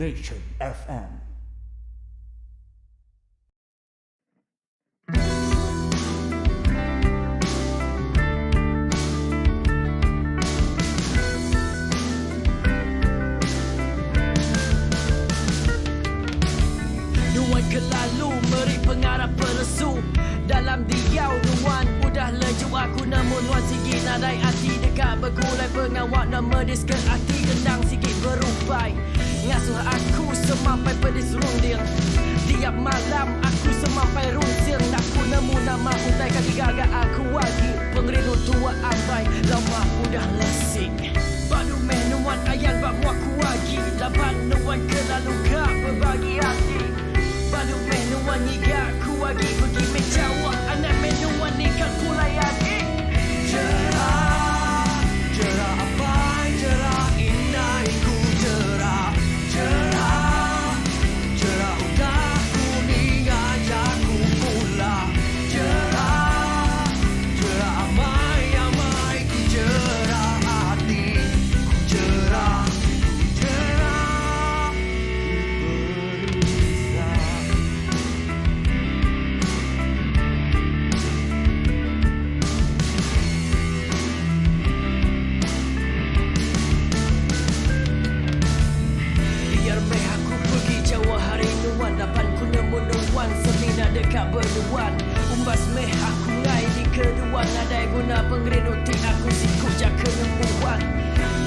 Nation FM. Nuan kelalu meri pengarap pelesu dalam diau nuan udah leju aku namun nuan sikit nadai hati dekat bergulai pengawak nama disken hati gendang sikit berupai ngasuh aku semampai pedis runding tiap malam aku semampai runcing aku nemu nama utai kaki gagak aku lagi pengrindu tua ambai lama udah lesing badu meh nuan ayan bak muaku lagi lapan nuan kelalu gak berbagi hati balu menuan niga ku lagi pergi menjawab anak menuan nikah pulai lagi cerah cerah apa cerah indah ku cerah cerah cerah udah kuning ajak ku pulang cerah cerah amai amai ku cerah hati ku cerah dapat ku nemu nuan semina dekat berduan umbas meh aku ngai di kedua nadai guna pengrindu ti aku sikut jak kenembuan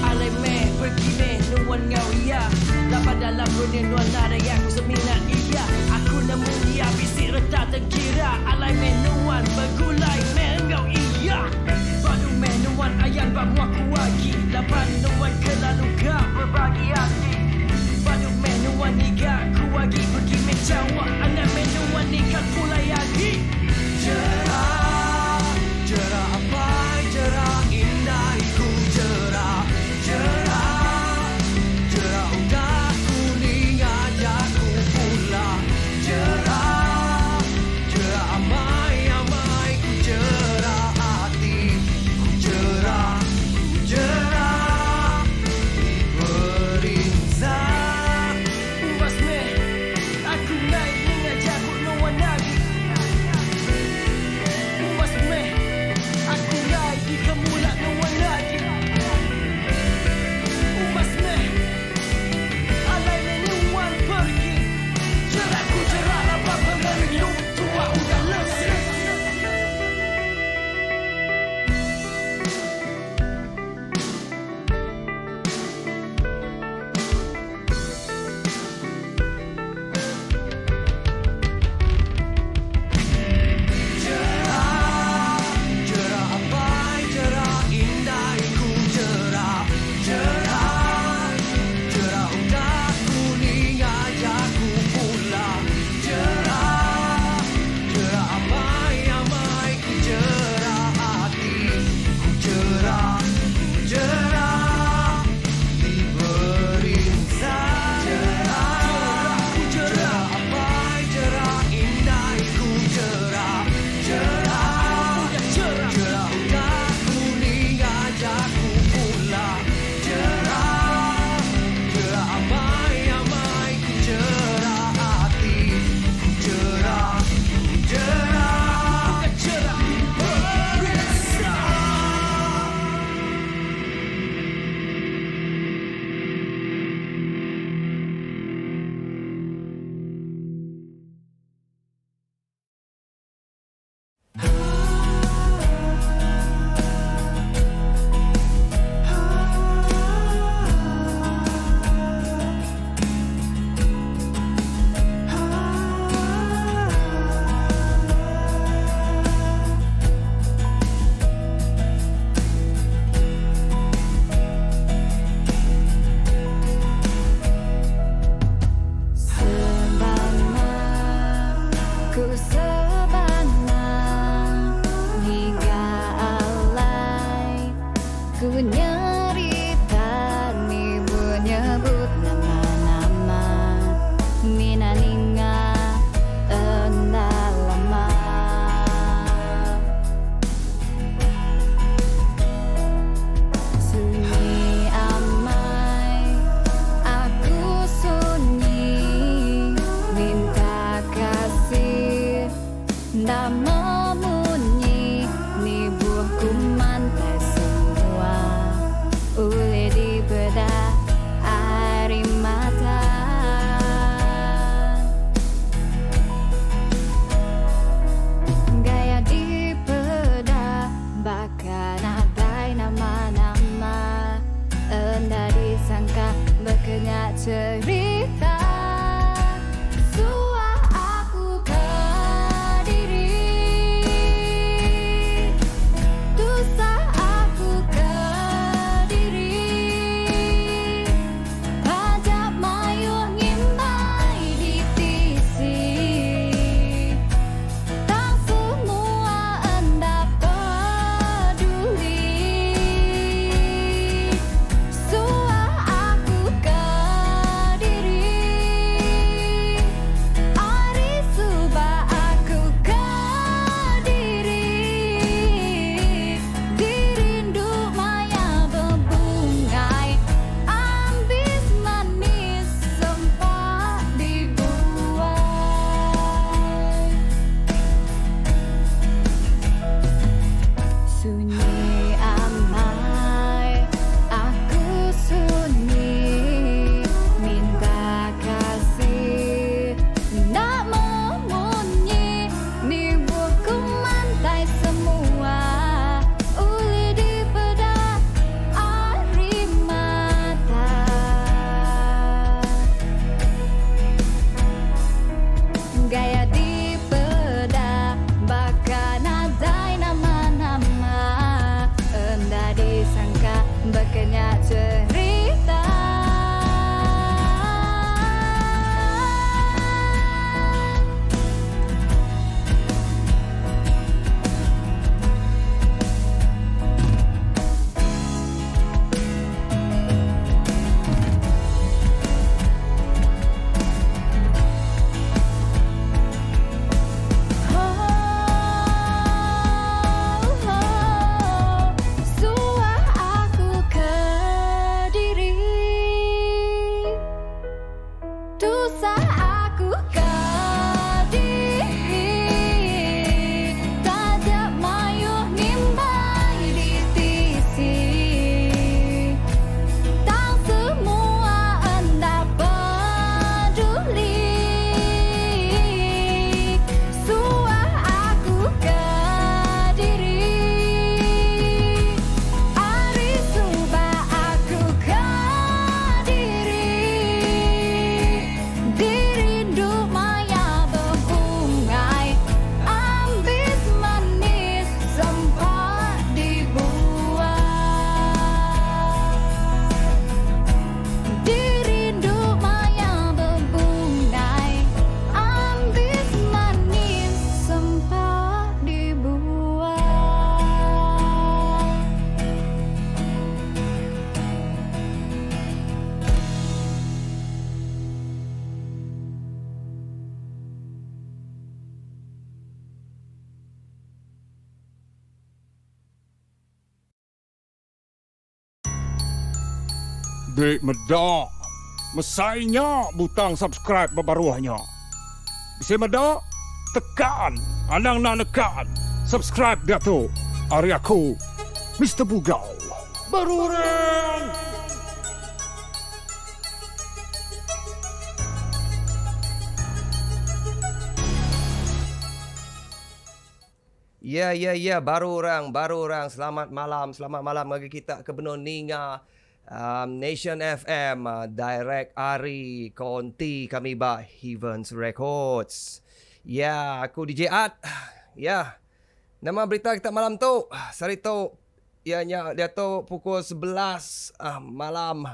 alai meh pergi meh nuan ngau iya dapat dalam dunia nuan nadai aku semina iya aku nemu dia bisik retak terkira alai meh nuan bergulai meh ngau iya padu meh nuan ayan bak muaku lagi dapat nuan kelalu gak berbagi hati padu meh nuan niga ku lagi pergi menjawab anak menuan nikah pulai lagi cerah cerah apa cerah indah ku cerah cerah cerah udah kuning ajak ku pulang cerah cerah amai amai ku cerah hati ku cerah cerah berinsak umbas meh aku naik dengan tak memunyi ni buah kumantai semua oleh dibedah air mata. Gaya dibedah bahkan ada nama-nama hendak disangka berkenyak cerita. Suah aku ke diri, dosa aku ke diri, pajak mayuh ngimbai di tisi, tak semua anda peduli. Suah aku ke diri, hari subah aku ke diri, dirindu maya berbungai, ambis manis sempat dibuai. Sunyi amai, aku sunyi, minta kasih nak memunyi ni buku mantai semua uli dibedah air mata. Gaya dibedah bahkan ada nama-nama hendak disangka berkenyak cerita. Suah aku ke diri, dosa aku ke diri, tajak mayuh nimbai di tisi, tak semua anda peduli. Suah aku ke diri, hari subah aku ke diri, dirindu maya berbungai, ambis manis sempat dibuai. Dirindu maya berbungai, ambis manis sempat dibuai. Dek medak, mesainya butang subscribe berbaruahnya. Bisa medak, tekan, anang nak nekan. Subscribe dia tu. Hari aku, Mr. Bugau. Baruran! Ya, baru orang. Selamat malam bagi kita ke Benua Ninga, Nation FM, Direct Ari, Konti kami bah Heavens Records. Ya, aku DJ Art. Ya, nama berita kita malam tu, hari tu, ianya dia tu pukul 11 malam.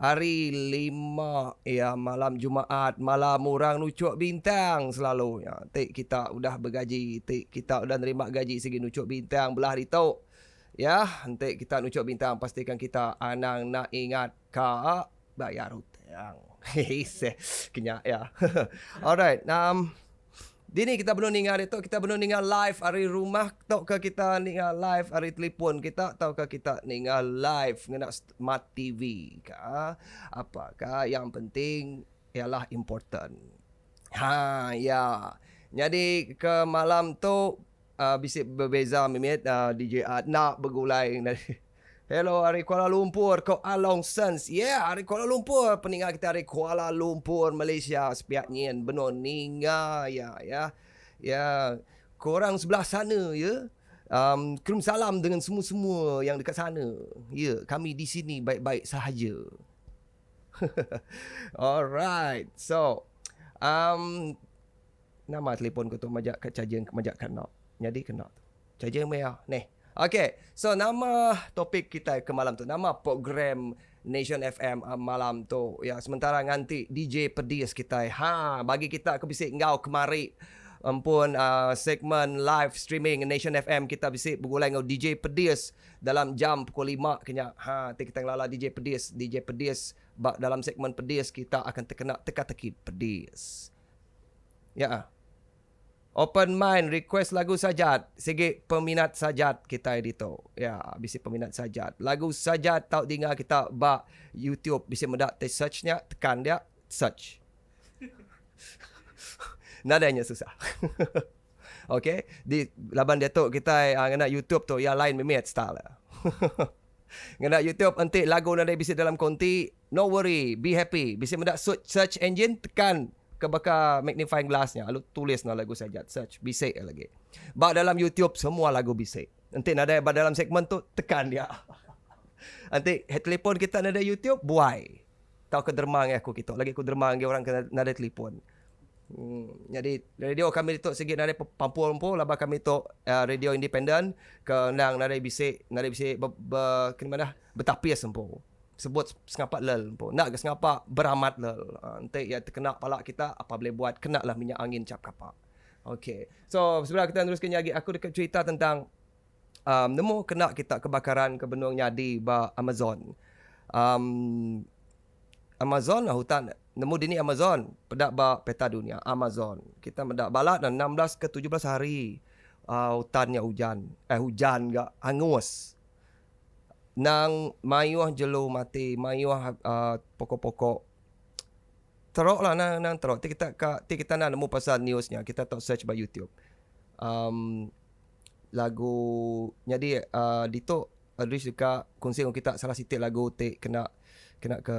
Hari 5 ya, malam Jumaat, malam orang nucuk bintang selalu ya. Tik kita udah bergaji, tik kita udah nerima gaji segi nucuk bintang belah hari tu. Ya, nanti kita nucuk bintang pastikan kita anang nak ingat ka bayar hutang. Hehehe, kenyak ya. Alright, Dini kita belum ningal itu, kita belum ningal live hari rumah, taukah kita ningal live hari telefon kita, taukah kita ningal live ngena smart TV kah? Apakah yang penting ialah important. Ya. Jadi ke malam tu bisik berbeza mimit DJ Adnak bergulai Hello dari Kuala Lumpur, Kok Along Sons. Yeah, dari Kuala Lumpur. Peninggal kita dari Kuala Lumpur, Malaysia. Sepiak nyen, benar Ninga. Ya. Korang sebelah sana, ya. Kirim salam dengan semua-semua yang dekat sana. Ya, kami di sini baik-baik sahaja. Alright. So, nama telefon ko tu majak kat cajang majak kena. Jadi kena. Cajang merah. Nih. Okay, so nama topik kita ke malam tu, nama program Nation FM malam tu, ya sementara nganti DJ Pedis kita, bagi kita kebisik ngau kemari, ampun segmen live streaming Nation FM kita bisik bergulai ngau DJ Pedis dalam jam pukul 5 kenya, kita ngelala DJ Pedis, dalam segmen Pedis kita akan terkena teka-teki Pedis, ya. Open mind, request lagu sajat. Segi peminat sajat kita edito. Ya, bisi peminat sajat. Lagu sajat tau dengar kita bak YouTube. Bisi mendak searchnya, tekan dia, search. Nadanya susah. Okay, di laban dia tu kita ngena YouTube tu, ya lain memit style. Ngena YouTube nanti lagu nada bisi dalam konti, no worry, be happy. Bisi mendak search engine, tekan ke bakal magnifying glassnya, lalu tulis no lagu sajat, search, bisik lagi. Bak dalam YouTube semua lagu bisik. Nanti nada dalam segmen tu tekan dia. Nanti telefon kita nada YouTube, buai. Tahu ke dermang aku kita. Lagi aku dermang orang ke nada telefon. Jadi radio kami itu segi nada pampul-pampul, laba kami itu radio independen ke nang nada bisik kemana betapis sempo. Sebut sengapak lel pun. Nak ke sengapak beramat lel. Nanti ya terkena palak kita, apa boleh buat, kena lah minyak angin cap kapak. Okay. So, sebenarnya kita teruskan lagi. Aku dekat cerita tentang nemu kena kita kebakaran ke benung nyadi ba Amazon. Amazon hutan. Nemu dini Amazon. Pedak ba peta dunia. Amazon. Kita mendak balat 16 ke 17 hari. Hutannya hujan. Hujan gak hangus. Nang mayuah jelu mati, mayuah pokok-pokok teruk lah nang teruk. Kita nak nemu pasal newsnya, kita tak search by YouTube. Lagu jadi dito Adris juga kongsi dengan kita salah sitik lagu kena ke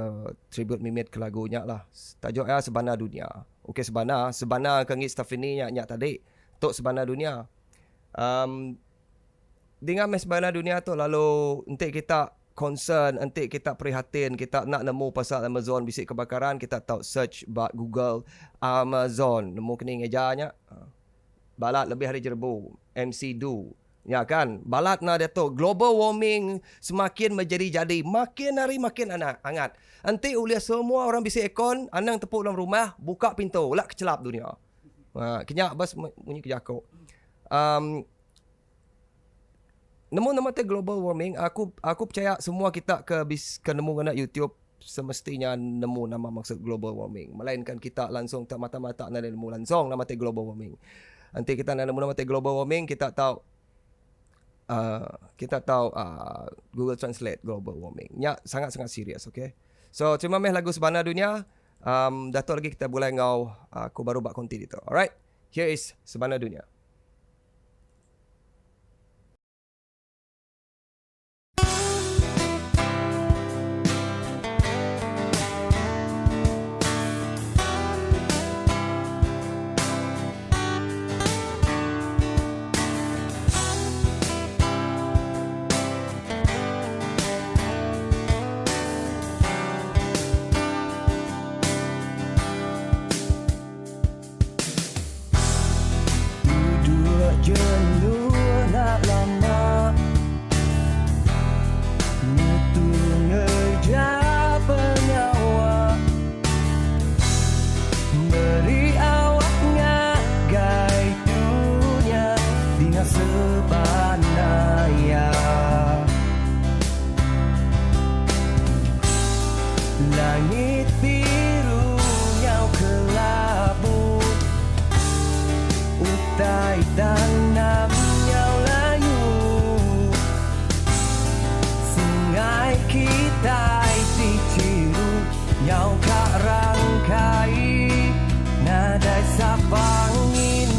tribute mimit ke lagunya lah. Tajuk Sebana Dunia. Okey, Sebana kangit staff ini nyak tadi. Tok Sebana Dunia. Dengan Sebana Dunia tu lalu nanti kita concern, nanti kita prihatin, kita nak nemu pasal Amazon bisik kebakaran, kita tahu search bak Google Amazon, nemu kena ngejanya. Balat lebih hari jerbu, MC2. Ya kan? Balat na dia tu global warming semakin menjadi-jadi, makin hari makin hangat. Nanti uliah semua orang bisik ekon, anang tepuk dalam rumah, buka pintu, ulak kecelap dunia. Kenyak bas bunyi kejakok. Nemu nama global warming, aku percaya semua kita ke nemu kena YouTube semestinya nemu nama maksud global warming. Melainkan kita langsung tak mata-mata nak nemu langsung nama global warming. Nanti kita nak nemu nama global warming, kita tahu Google Translate global warming. Ya, sangat-sangat serius, okay? So, terima kasih lagu Sebana Dunia. Datuk lagi kita boleh ngau aku baru buat konti itu. Alright, here is Sebana Dunia. Langit biru nyau kelabu, utai tanam nyau layu, sungai kita diciru nyau kak rangkai, nadai sapangin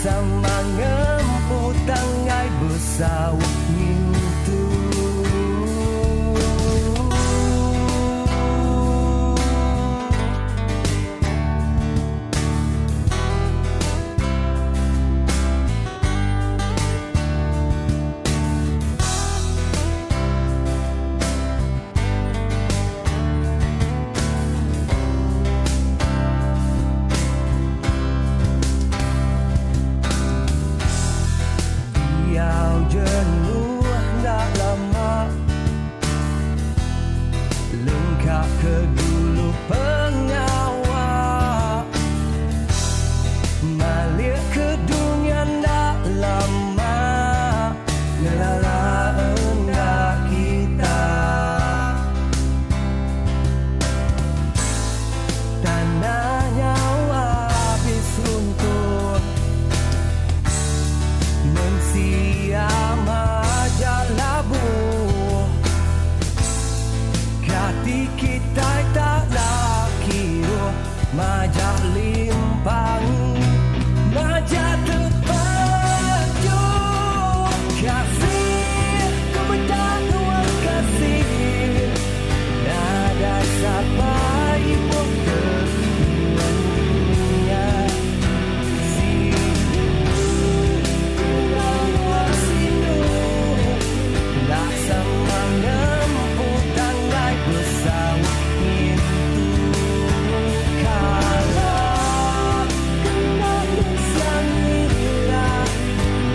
sama ngempu tangai besau ngintu. Diau jenuh dah lama, lengkap ke dulu pengawal, balik ke dunia dah lama, ngelala enggak kita. Tanahnya habis runtuh, mensiam aja labu, kati kita tak lakiru, majak limpang, majak terpaju. Kasih kepada Tuhan kasih, nada sampai ibu ke dunia. Tak sama ngempu tangai besau ngintu. Kalau kena nisang nila,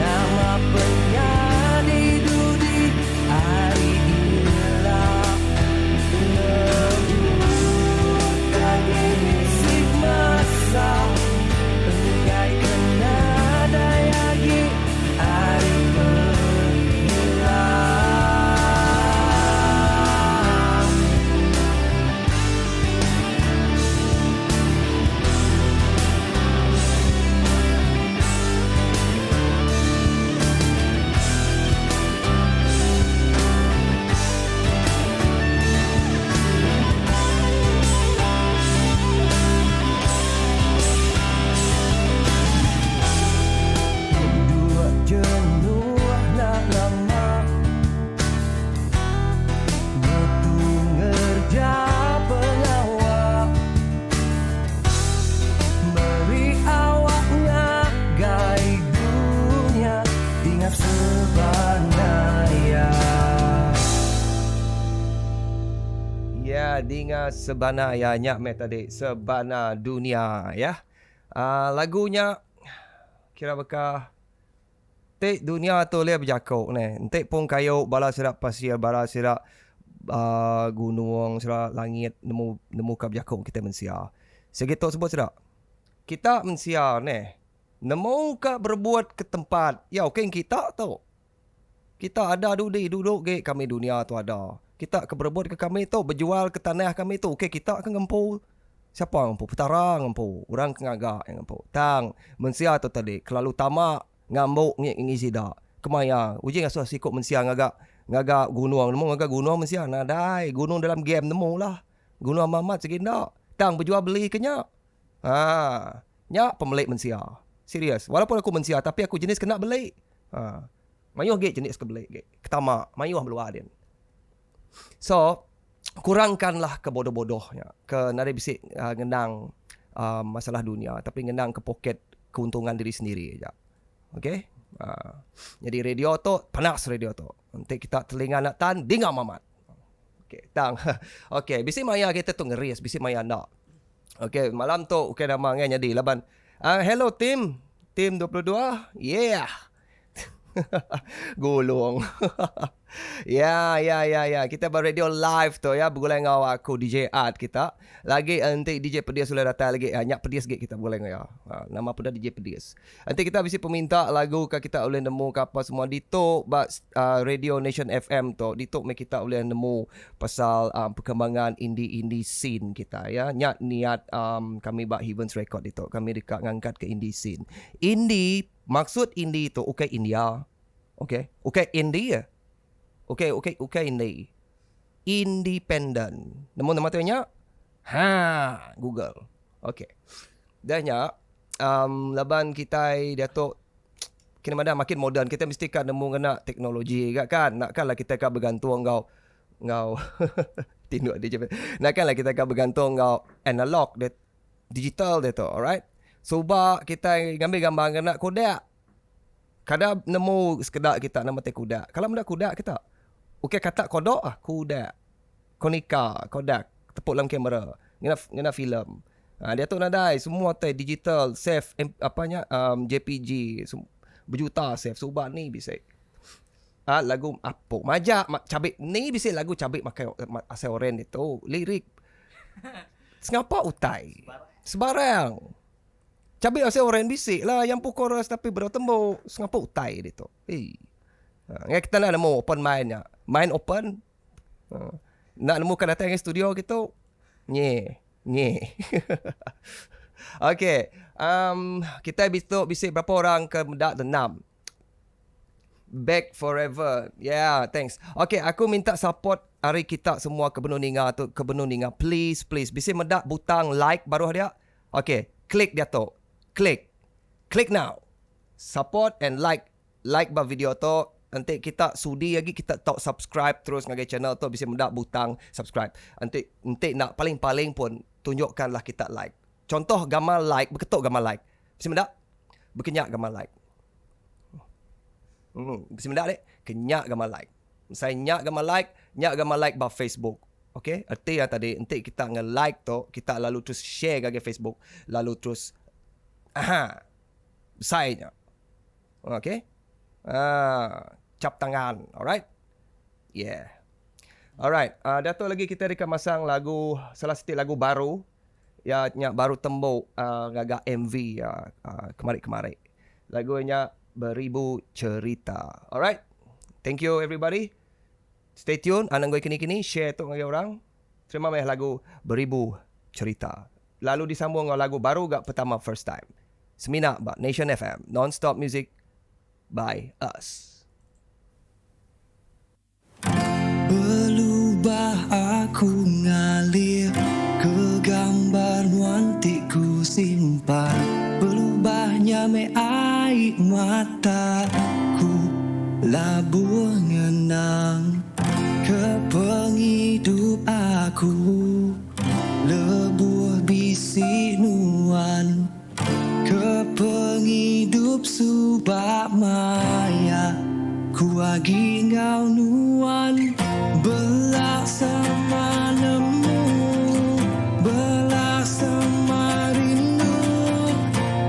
nama penyanyi dudi hari ila. Lembukan isi masa, engkai kena dayagi hari berhilang. Dua jenuh nak lama, ngetu ngerja pengawal, beri awaknya gai dunia, tinggal sebanaya. Ya, dengar sebana ya nyak me tadi sebana dunia ya. Lagunya kira bekah Tek dunia tu le berjakok ni. Entek pun kayu bala serak pasir, bala serak gunung, serak langit nemu kap jakok kita mensia. Segitu sebut serak. Kita mensia ni nemu kap berbuat ke tempat. Ya, okey kita tu. Kita ada duduk ke kami dunia tu ada. Kita ke berbuat ke kami tu, berjual ke tanah kami tu. Okey kita akan ngempu. Siapa yang ngempu? Petara ngempu. Orang kengagak yang ngempu. Tang mensia tu tadi. Kelalu tamak ngambuk ngisi dak. Kemaya. Uji ngasuh sikut mensia ngagak gunung. Nemu ngagak gunung mensia. Nadai. Gunung dalam game nemu lah. Gunung Mamat segindak. Tang berjual beli ke nyak. Nyak pemilik mensia. Serius. Walaupun aku mensia tapi aku jenis kena beli. Mayuh gek jenis ke beli gek. Ketamak. Mayuh meluar dia. So, kurangkanlah kebodoh-bodohnya. Ke nari bisik ngendang masalah dunia. Tapi ngendang ke poket keuntungan diri sendiri je. Okay? Jadi radio tu, panas radio tu. Nanti kita telinga nak tan, dengar Mamat. Okay, tang. Okay, bisik maya kita tu ngeris. Bisik maya nak. Okay, malam tu, okay nama kan jadi. Laban, hello team. Team 22. Yeah. Gulung. Ya. Kita radio live tu ya. Bergulai dengan aku DJ Art kita. Lagi nanti DJ Pedias sudah datang lagi. Nyak Pedias gig kita bergulai dengan ya. Nama pun dah DJ Pedias. Nanti kita bisa peminta lagu ke kita boleh nemu ke apa semua ditok Radio Nation FM tu. Ditok kita boleh nemu pasal perkembangan indie scene kita ya. Nyak niat kami bak Heavens Record ditok. Kami dekat ngangkat ke indie scene. Indie maksud indie tu okay India. Okay India. Okay indie. Independent. Nama tu nya? Google. Okay. Dah nya laban kita Datuk kini mana makin moden, kita mesti kan nemu kena teknologi kan. Nakkanlah kita kan bergantung ngau tinduk dia je. Nakkanlah kita kan bergantung ngau analog digital dia tu, alright. Cuba kita ngambil gambar kena Kodak. Kadang nemu sekedar kita nama teh Kodak. Kalau benda Kodak kita, okey kata Kodak Kodak. Konica, Kodak, tepuk dalam kamera. Ngena filem. Dia tu nadai semua teh digital, save JPG, berjuta save. Cuba ni bisa. Lagu apa? Majak cabik ni bisa lagu cabik makai asal oren itu lirik. Ngapa utai? Sebarang. Cabik asal oren bisik lah yang pun chorus tapi bertembok. Ngapa utai dia tu? Kita nak nemu open mind-nya. Mind open. Nak nemu kan datang ke studio gitu. Nye. Okay. Kita bisik berapa orang ke mendak denam. Back forever. Yeah, thanks. Okay, aku minta support hari kita semua ke Benua Ninga. Please. Bisik mendak butang like baru dia. Okay, klik dia tu. Klik now. Support and like bah video tu. Nanti kita sudi lagi kita tok subscribe terus ngagai channel tu bisa mendak butang subscribe. Nanti nak paling-paling pun tunjukkanlah kita like. Contoh gambar like, berketuk gambar like. Bisa mendak? Berkenyak gambar like. Bisa mendak dek? Kenyak gambar like. Saya nyak gambar like bah Facebook. Okay? Arti yang tadi nanti kita nge-like tu, kita lalu terus share ngagai Facebook, lalu terus besarnya. Okay? Cap tangan. Alright? Yeah. Alright. Dato' lagi kita akan masang lagu, salah satu lagu baru. Yang baru tembok gagak MV kemarin. Lagunya Beribu Cerita. Alright? Thank you everybody. Stay tune. Anang gue kini-kini. Share tu dengan orang. Terima kasih lagu Beribu Cerita. Lalu disambung dengan lagu baru gak pertama first time. Semina by Nation FM. Non-stop music by us. Berubah aku ngalir ke gambar nuantiku simpan. Berubahnya me air mataku labur ngenang ke penghidup aku. Lebur bisi nuan ke penghidup subak maya. Ku agi ngau nuan belak sama nemu, belak sama rindu.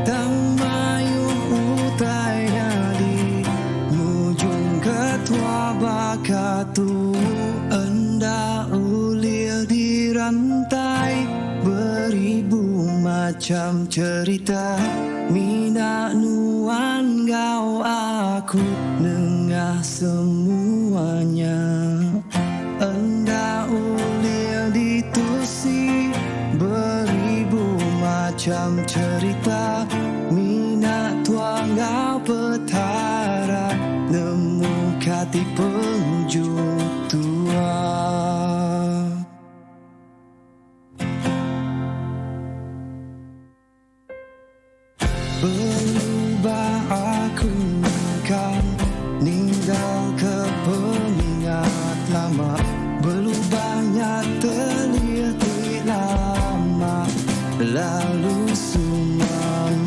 Tang mayu utai dari mujung ketua bakatu. Enda ulir di rantai beribu macam cerita. Mina nuan gau aku nengah semuanya. Enda ulir ditusi beribu macam cerita. Mina tuang gau petara nemu kati penjung tua. Berubah aku kan ninggal ke pengingat lama. Berubahnya terlihat lama. Lalu suman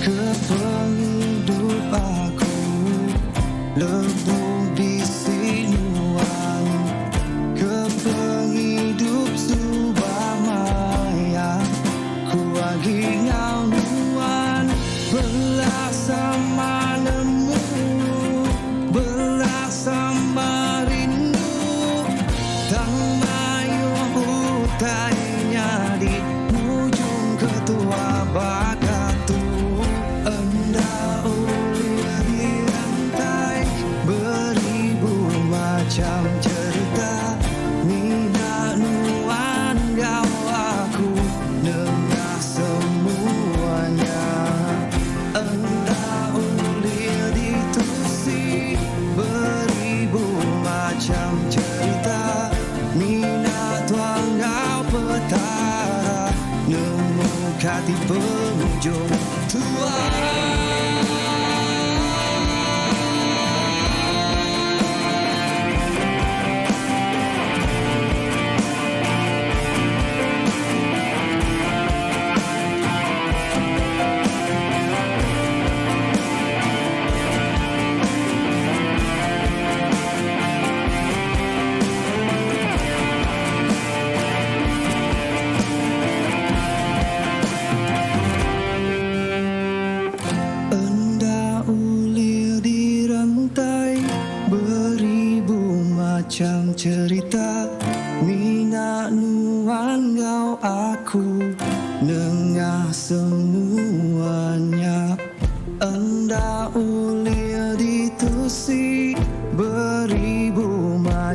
ke penghidup aku. Lebur bisi nuan ke penghidup subah maya. Ku agi ngau nuan belak sama nemu, belak sama rindu. Tang mayu utainya di ujung ketua bakatu. Enda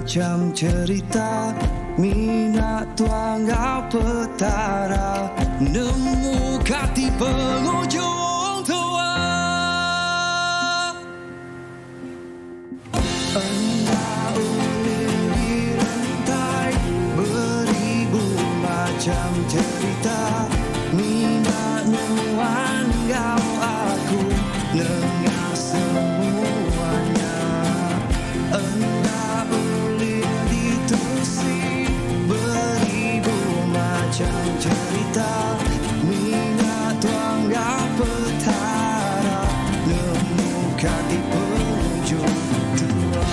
macam cerita minat tuang kau petara nemu kati penghujung tua. Endah ulin dirantai beribu macam cerita minat nuan kau aku nengah semuanya. Endah ulin ditusi beribu macam cerita minat tuang kau petara nemu kati penghujung tua.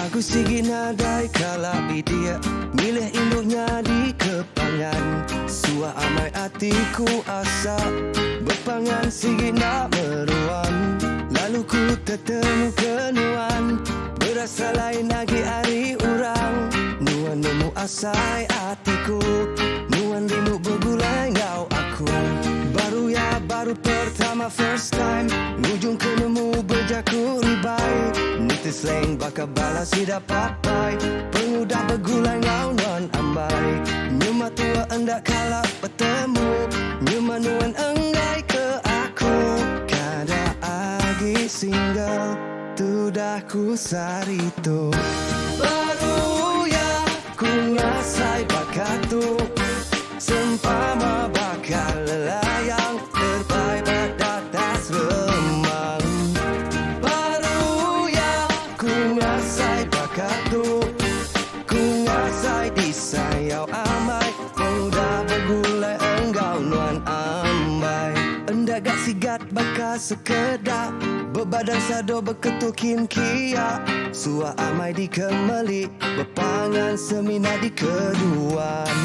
Aku sigit nadai kala dia milih induknya di kepangan. Suah amai hatiku asa berpangan sigit nak meruan. Lalu ku tertemu kenuan berasa lain lagi hari urang. Nuan nemu asai hatiku nuan rindu bergulai ngau aku. Baru pertama first time Ngujung ke nemu berjaku ribai Niti slang bakal balas tidak papai Pengudah bergulai ngau non ambai Nyuma tua endak kalap bertemu Nyuma nuan enggai ke aku Kada agi single Tu dah ku sarito Baru ya ku ngasai bakatu Sempama bakal lelayang terbaik pada atas remang. Baru ya ku ngasai bakat tu, ku ngasai disayau amai. Mudah bergulai engkau nuan ambai. Endak gak sigat bakal sekedar berbadan sado berketukin kia. Suah amai di kemeli berpangan semina di keduan.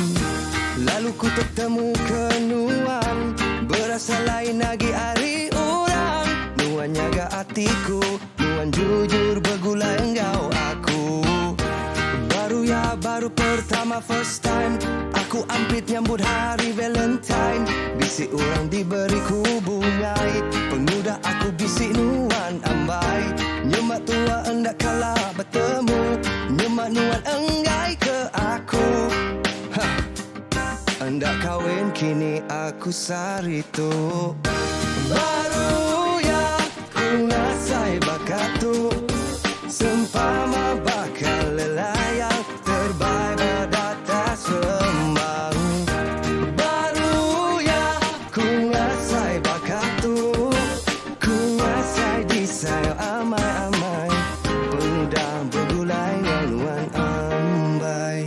Lalu ku tertemu kenuan berasa lain lagi hari orang. Nuan jaga hatiku, nuan jujur bergulai engkau aku. Baru pertama first time aku ampit nyambut hari Valentine. Bisik orang diberiku bungai, pengudah aku bisik nuan ambai. Nyemak tua endak kalah bertemu, nyemak nuan enggai ke aku. Hendak kahwin kini aku sarito. Baru ya ku ngasai bakat tu, sempama bakal lelayang terbaik pada atas rembang. Baru ya ku ngasai bakat tu, ku ngasai disayang amai-amai. Pemuda bergulai nuan ambai.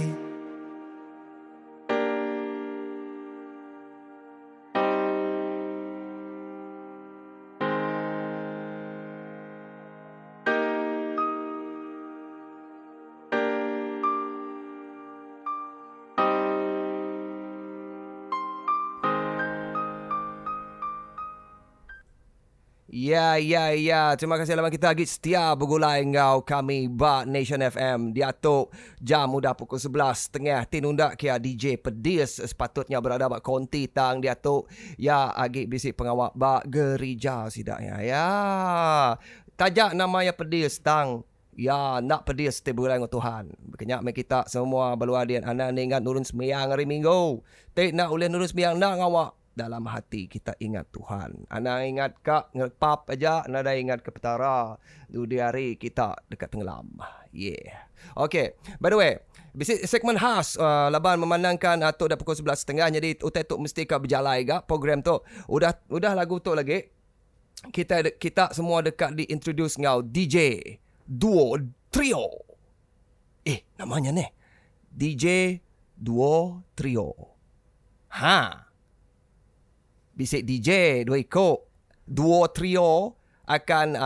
Ya. Terima kasih lama kita lagi setia bergulai engkau kami Bak Nation FM. Diatuk jam mudah pukul 11.30 tinundak kia DJ Pedis sepatutnya berada bak konti tang diatuk. Ya agi bisik pengawak bak gereja sidaknya. Ya. Tajak namanya Pedis tang. Ya, nak pedis setiap bulan dengan Tuhan. Berkenyak me kita semua berluadian. Anak ni ingat nurun sembiang hari Minggu. Tak nak boleh nurun sembiang nak ngawak. Dalam hati kita ingat Tuhan. Anak ingat kak ngepap aja. Anak dah ingat ke petara. Di hari kita dekat tenggelam. Yeah. Okay. By the way, segmen khas laban memandangkan atuk dah pukul 11.30. Jadi utai tu mesti kau berjalan juga program tu. Udah lagu tu lagi. Kita semua dekat di introduce ngau DJ Duo Trio. Namanya ni DJ Duo Trio. Bisik DJ dua ikut Duo Trio akan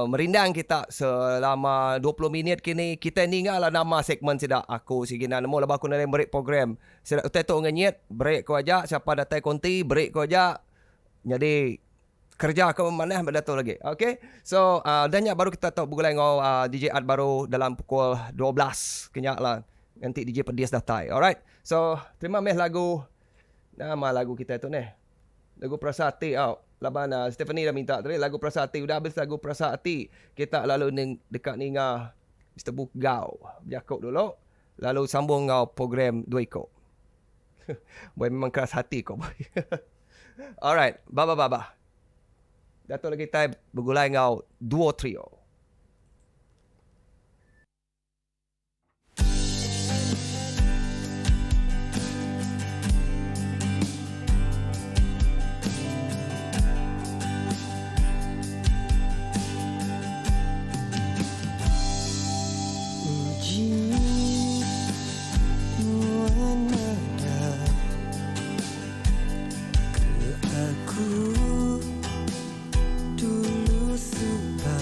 merindang kita selama 20 minit kini. Kita ni lah nama segmen sida aku sigina nemu lepas aku nak break program. Sida utai tu nganyet break ko aja, siapa datang konti break ko aja. Jadi kerja ke mana berdato lagi. Okay. So danyak baru kita tahu bergulai dengan DJ Art baru dalam pukul 12 kenyak lah. Nanti DJ Pedias dah tai. Alright. So terima kasih nama lagu kita tu ni. Lagu Prasati Laban Stephanie dah minta tadi lagu Prasati. Udah habis lagu Prasati. Kita lalu dekat ni dengan Mr. Bugau. Jakuk dulu. Lalu sambung dengan program Dua Ikut. Boy memang keras hati kau boy. Alright. Baba. Dato' lagi time bergulai dengan Duo Trio. Dulu suka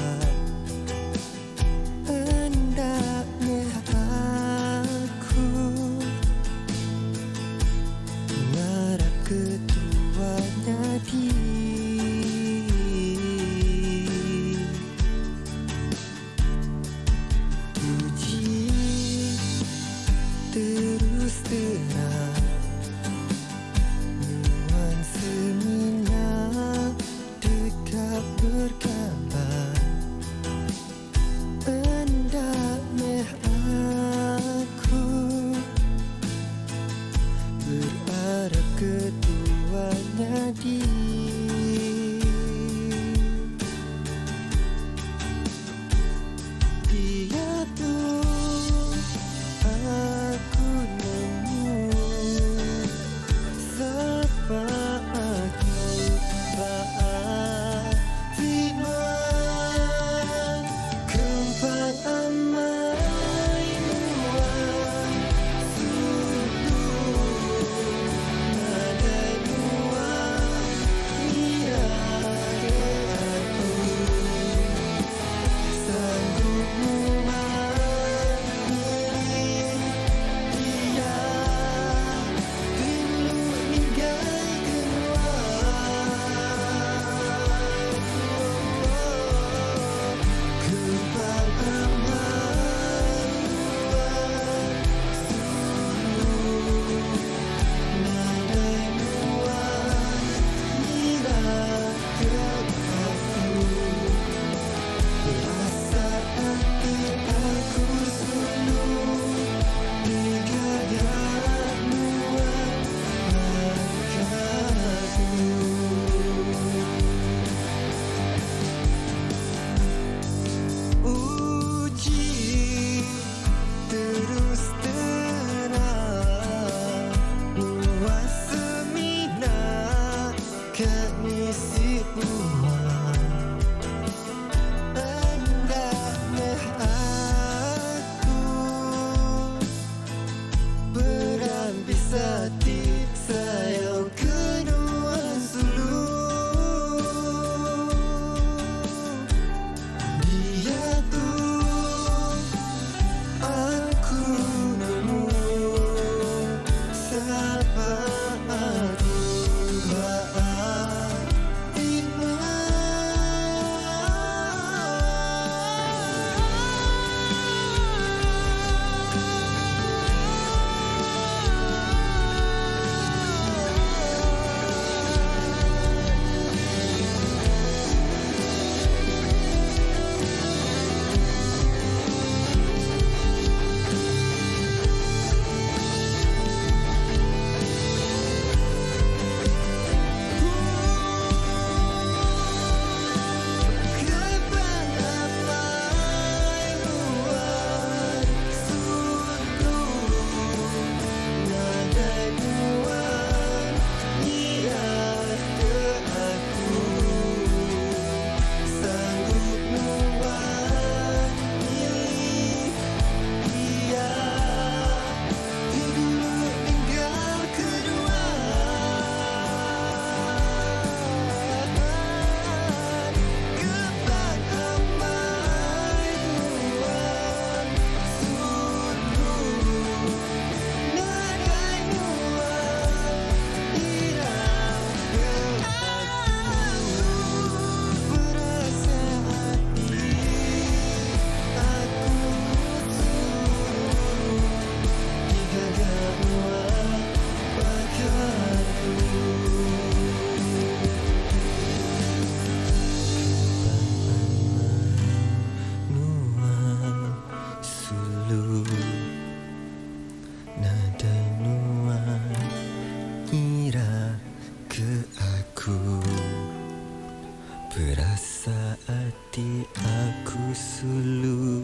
aku sulu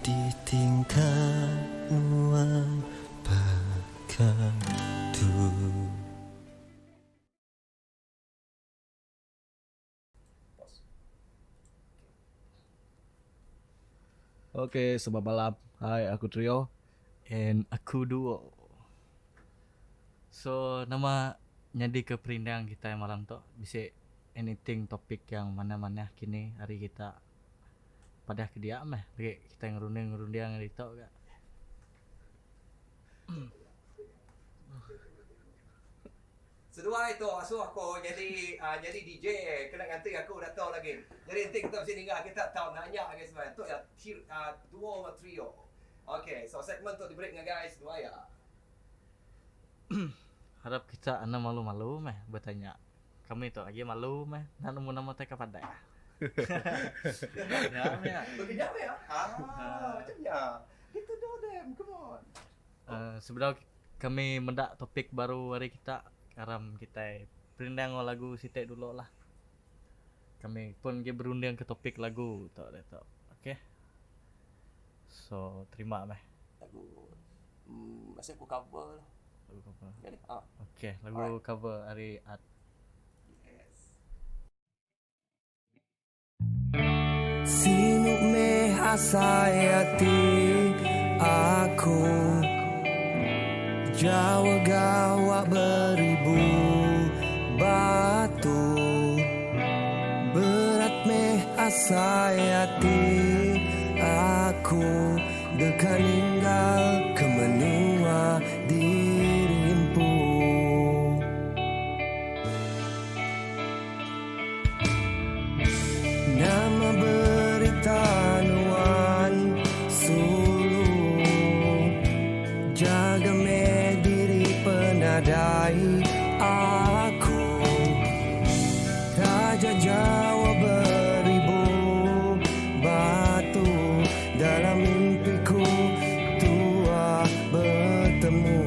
di tingkat nuang pakatu. Okay, selamat malam. Hai, aku Trio. And aku Duo. So, nama nyadi ke perindang kita yang malam tu. Bisa anything topik yang mana-mana kini hari kita pada kediam lagi kita ngerunding-ngerunding hari tu ke. Sedua itu asuh aku jadi DJ kena ganti aku dah tahu lagi. Jadi nanti kita mesti tinggal kita tahu nanya lagi sebenarnya. Tu ya duo atau trio. Okay, so segmen tu di break dengan guys dua ya. Harap kita anda malu-malu bertanya. Kami tu lagi malu nak nemu nama teka pada. Ya. Begitu ya? Macamnya. Kita do them, come on. Sebenarnya kami mendak topik baru hari kita. Karam kita perindang lagu sitek dulu lah. Kami pun dia berundang ke topik lagu tak. Okay. So terima Lagu masih aku cover lah. lagu cover. Jadi Okay, lagu Alright. cover hari Art. yes. Sinuk meh asayati aku Jawa gawak beribu batu Berat meh asayati aku Dekan tinggal kemeningwa dirimpu Nama berita nuan sulu Jaga me diri penadai aku Taja Jawa beribu batu Dalam mimpiku tua bertemu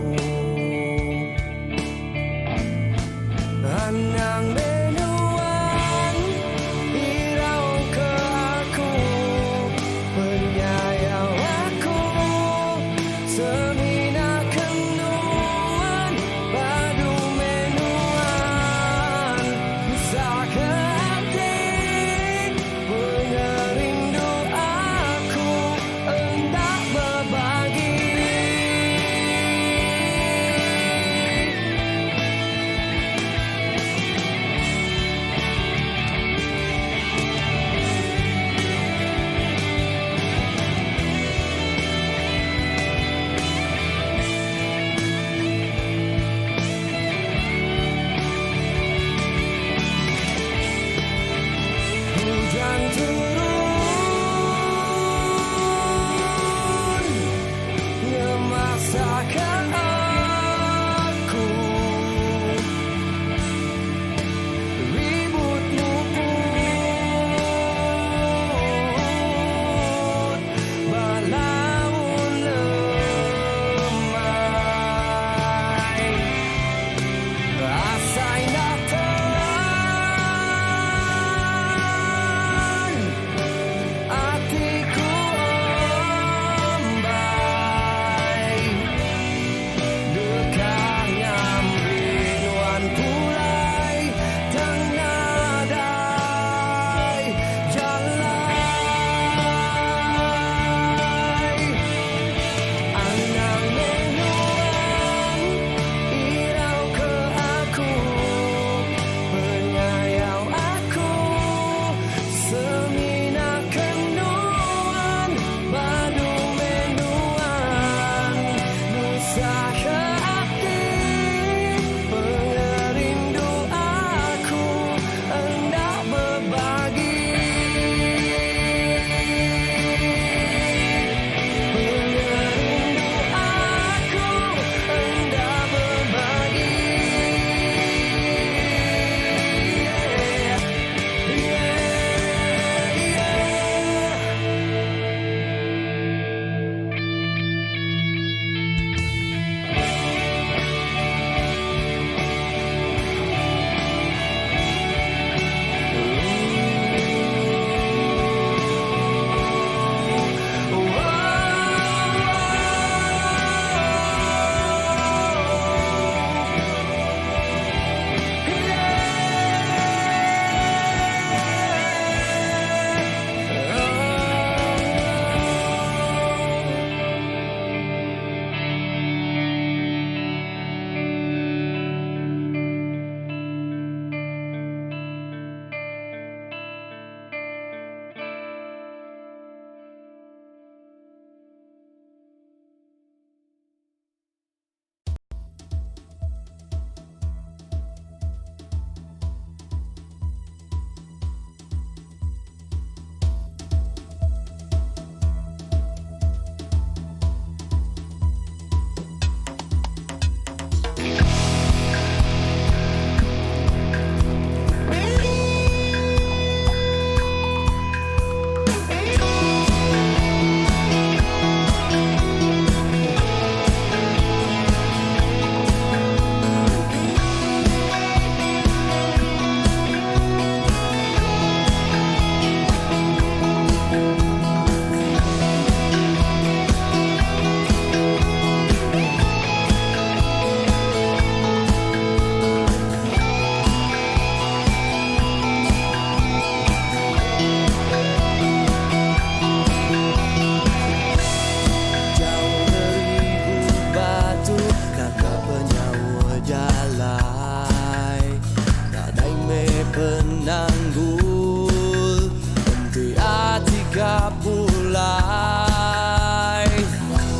kapulai.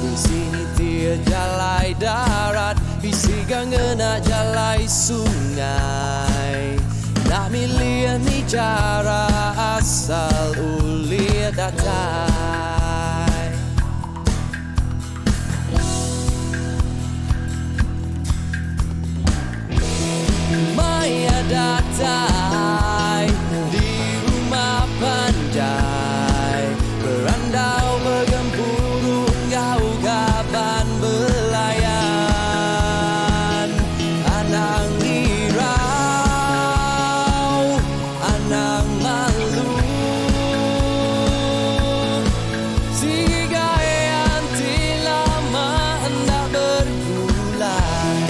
Di sini tiada jalai darat, bisikan ngena jalai sungai. Nak milih ni cara asal ulir datai. Maya datai di rumah pandai, berandau bergempur ungau gaban belayan. Anang irau, anang malu, si gaya lama hendak bergulai.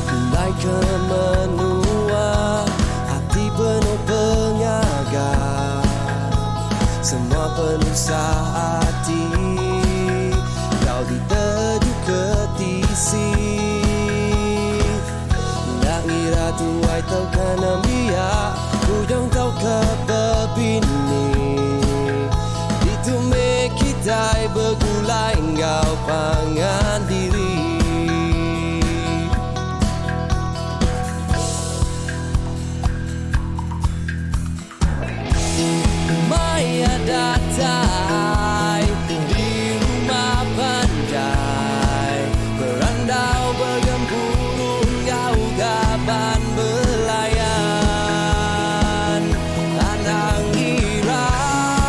Mulai ke menua, hati penuh penyaga, semua penuh hati. Kau diteju ke tisi, nak ngira tuai tau kena biak, ujung tau ke bebini. Ditume kita bergulai, engkau pangan diri. Maya datai di rumah pandai, berandau bergempur ungau gaban belayan. Anang irau,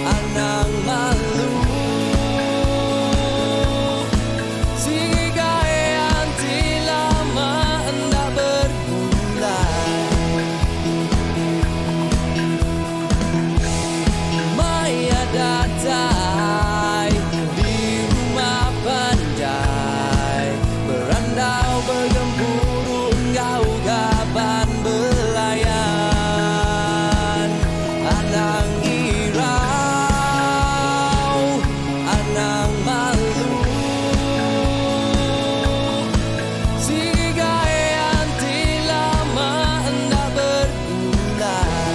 anang malu, si gaya lama hendak bergulai. Maya datai di rumah pandai, berandau bergempur ungau gaban belayan. Anang irau, anang malu, si gaya lama hendak bergulai.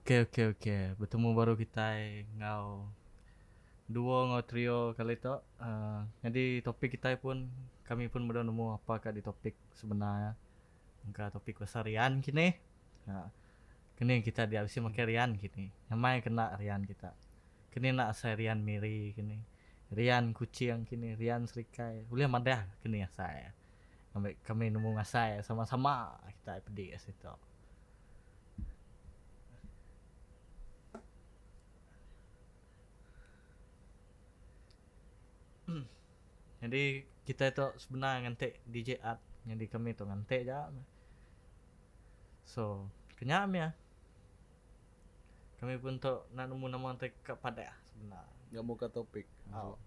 Okey. Bertemu baru kita ngau duo ngau trio kali tu. Jadi topik kita pun kami pun belum nemu apa kat di topik sebenarnya. Muka topik pasal rian kini. Kini kita dihabisi makan rian kini. Namai kena rian kita. Kini nak saya rian miri kini. Rian kucing kini, rian serikai. Boleh madah kini saya. Kami nemu ngasai sama-sama kita pedih kat situ. Jadi kita itu sebenarnya ngantek DJ Art. Jadi kami tu ngantek je. So, kenyam ya. Kami pun tu nak nemu nama ngantek kat padai sebenarnya. Nggak mau ke topik. Oh.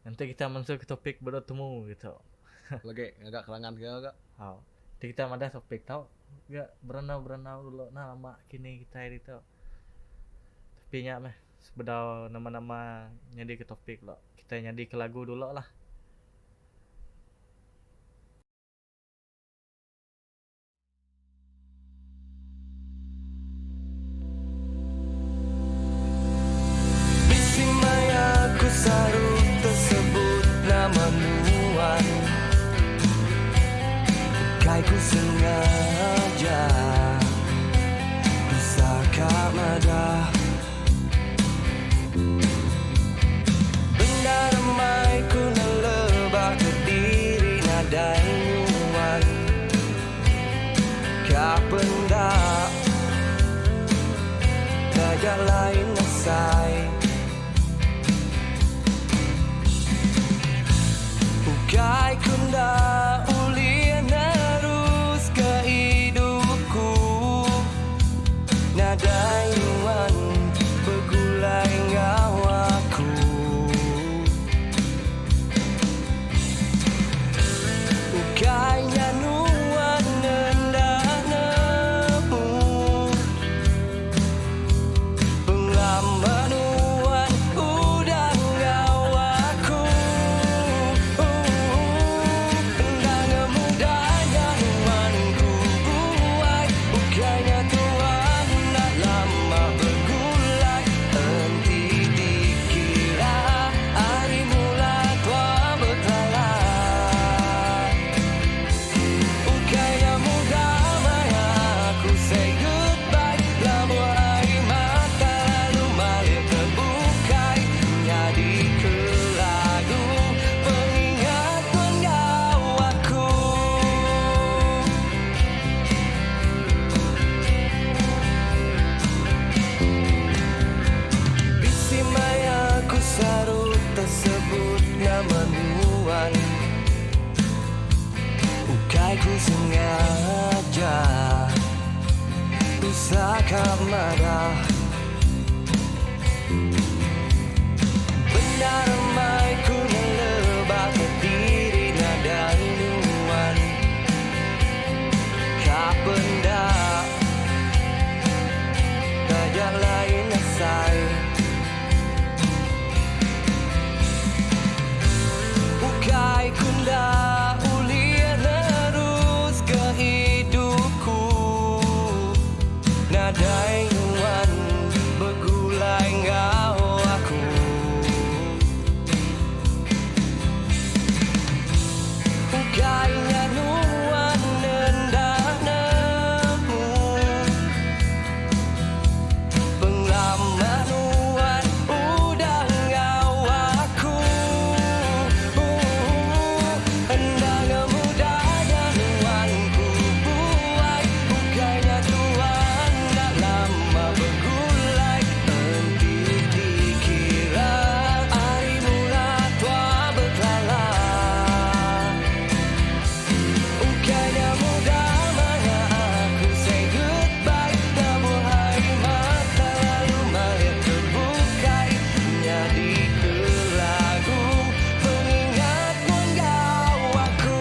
Nanti kita masuk ke topik baru temu gitu. Lagi agak kerangan ke agak. Oh. Nanti kita ada topik tau. Gak berenau dulu. Nah lama kini kita ini tau. Tapi nyak meh. Sebedau nama-nama nyadi ke topik lo. Kita nyadi ke lagu dulu lah. Bisi maya ku saru tersebut nama nuan. Kai ku sengaja Pusaka mada benda ramai ku nelebak ke diri nadai nuan. Kapendak Gajah lain nasai nuan Bukai ku sengaja Pusaka marah Benda ramai ku melebak ke diri nada nuan Kap benda Gajah lain asal Bukai kunda ulia terus ke hidupku Nadai nuan bergulai ngau aku Bukainya nuan nendah nemu Penglama nuan udah ngau aku Hendak mudahnya nuan ku buai Bukainya tuan dah lama bergulai Henti dikira hari mula tua berkelala Bukainya mudah mana aku say goodbye Namun hari mata lalu melihat terbukai Jadi ke lagu pengingat menggau aku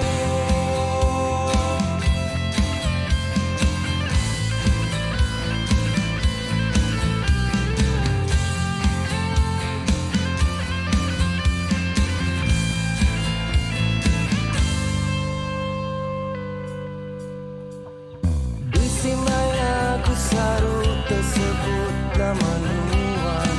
Di simaya ku saru tersebut nama nuan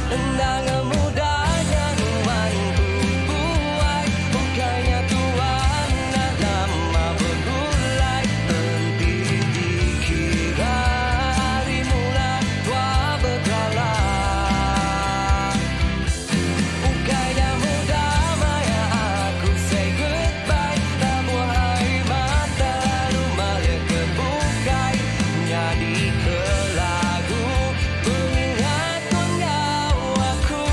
Endang mudahnya nuan ku buai Bukainya tuan dah lama bergulai Henti dikira hari mula tua berkelala Bukainya mudah maya aku say goodbye Namun hari mata lalu melihat terbukai Jadi ke lagu pengingat menggau aku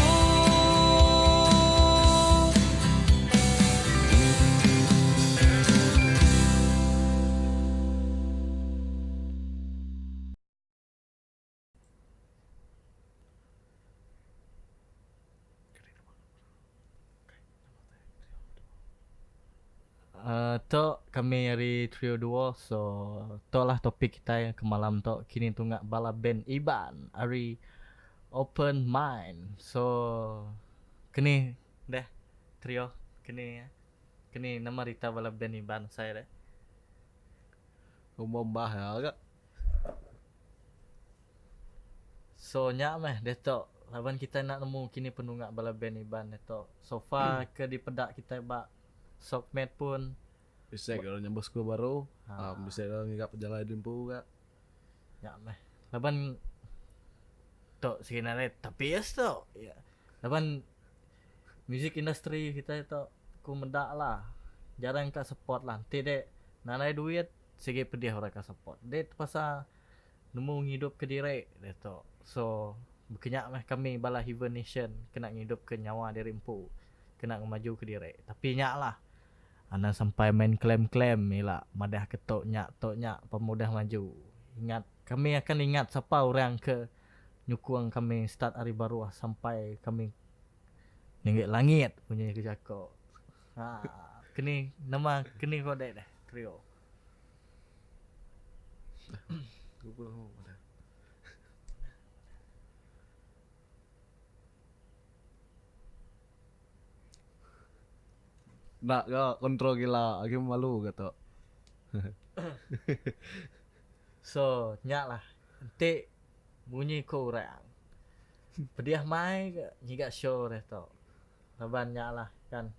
Tok kami dari Trio Duo. So tok lah topik kita yang ke malam tok. Kini tunggak bala band Iban Ari Open Mind. So kini dah trio kini nama Rita bala band Iban saya dah. Umum bah ya agak. So nyak meh dah tok. Lawan kita nak nemu kini penunggak bala band Iban dah tok. So far ke di pedak kita bak Sokmed pun Bisa kalau nyambus ku baru. Ha. Bisa kalau ngigap jalan dimpu gak. nyak meh. Lawan tok sebenarnya tapi yes tok. Ya. Lawan music industry kita tok ku mendak lah. Jarang ka support lah. Nanti dek nanai duit segi pedih orang ka support. Dek pasal nemu hidup ke diri dek tok. So berkenyak meh kami bala Heaven Nation kena hidup ke nyawa diri empu. Kena maju ke diri. Tapi nyak lah. Ana sampai main klaim-klaim ni lah. Madah ke tok nyak pemudah maju. Ingat kami akan ingat siapa orang ke nyukung kami start hari baru lah, sampai kami ninggit langit punya kerja kau. Ha, kini nama kini kau dek dah trio. Ku pun ada. Nak gak kontrol gila, aku malu kata. So nyak lah. Nanti bunyi kau orang. Pediah mai ke nyigat show dah tau. Laban nyak lah kan.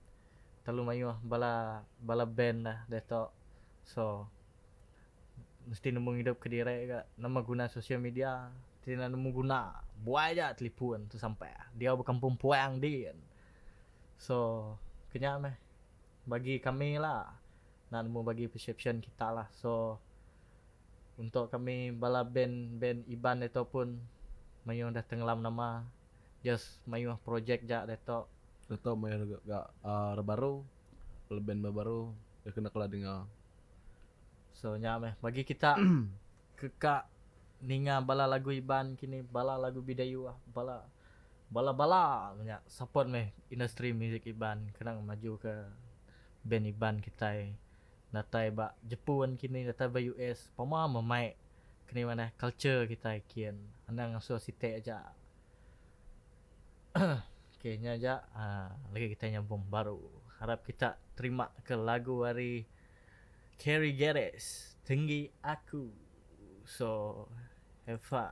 Terlalu mayuh bala band dah tau. So mesti nemu hidup ke diri ke. Nama guna sosial media. Tidak nemu guna. Buai aja telefon tu sampai. Dia berkampung puang dia. So kenyak meh. Bagi kami lah. Nak nemu bagi perception kita lah. So untuk kami bala band Iban itu pun mayuh dah tenggelam nama. Just mayuh project jak detok. Dato main gak baru, band baru, ya kena kala dengar. So nya meh bagi kita kekak ninga bala lagu Iban kini bala lagu Bidayu bala bala nya support meh industri music Iban kena maju ke band Iban kita natai ba Jepun kini natai ba US pama memai kini mana culture kita kian andang so site aja. Kayaknya aja lagi kita nyambung baru. Harap kita terima ke lagu dari Carrie Gares, Tinggi Aku. So, have fun.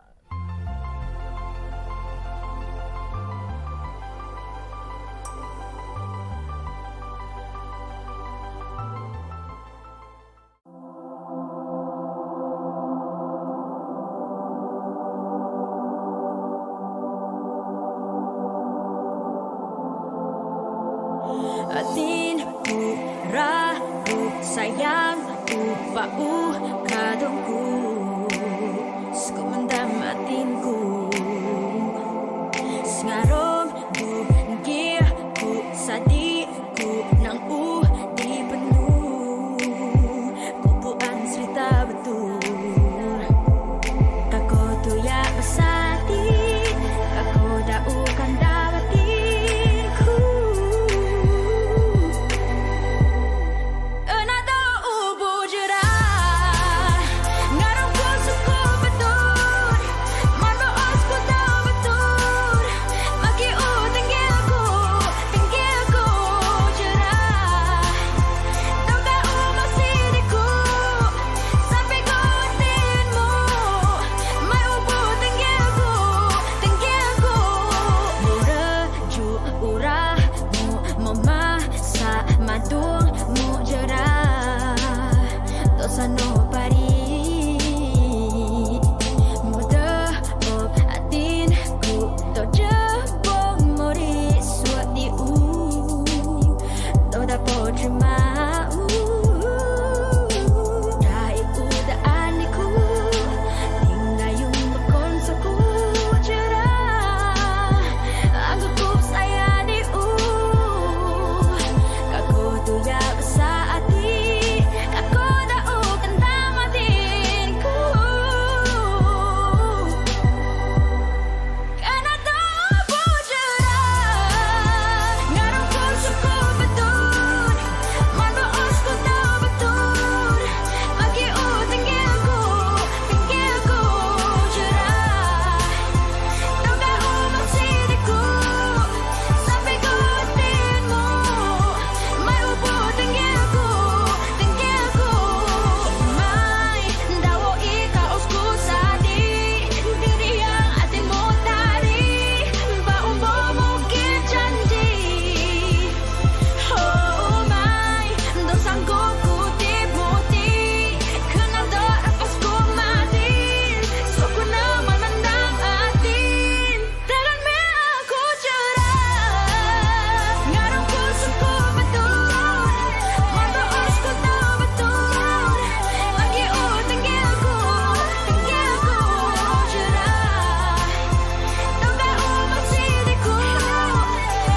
Atinku ragu sayang upau kadungku Skumendam atinku Sengarom bunggir ku sadiku nang di penuh Pupuan cerita betul Kako tu ya besati Kako daukan dabatinku Enado ubu jerah Ngarang ku suku betul Marbo osku tahu betul Maki tenggilku jerah Tauka masih diku Sampai kuatinmu Mai ubu tenggilku Mureju urahmu Memasa madungmu jerah Dosa no pari Muda ob atinku To jebong mori suat To dapat terima Rai udah aniku Tinggal yung makonsaku jerah Aku kup saya Kako tu ya besati Kako daukan damatinku Karena tahu jerah Ngarang ku suku betul Marbo osku tahu betul Maki tenggilku jerah Tauka masih diku Sampai kuatinmu Mai ubu tenggilku Mai dawo ika osku sadi Diri yang hatimu tadi Baumbo mungkin janji Oh mai dosangku kutip muti Kena dorapas ku mati Suku nama nandang atin Dengan me aku cerah Ngarang ku suku betul Marbo osku tahu betul Lagi tenggilku jerah Tauka masih diku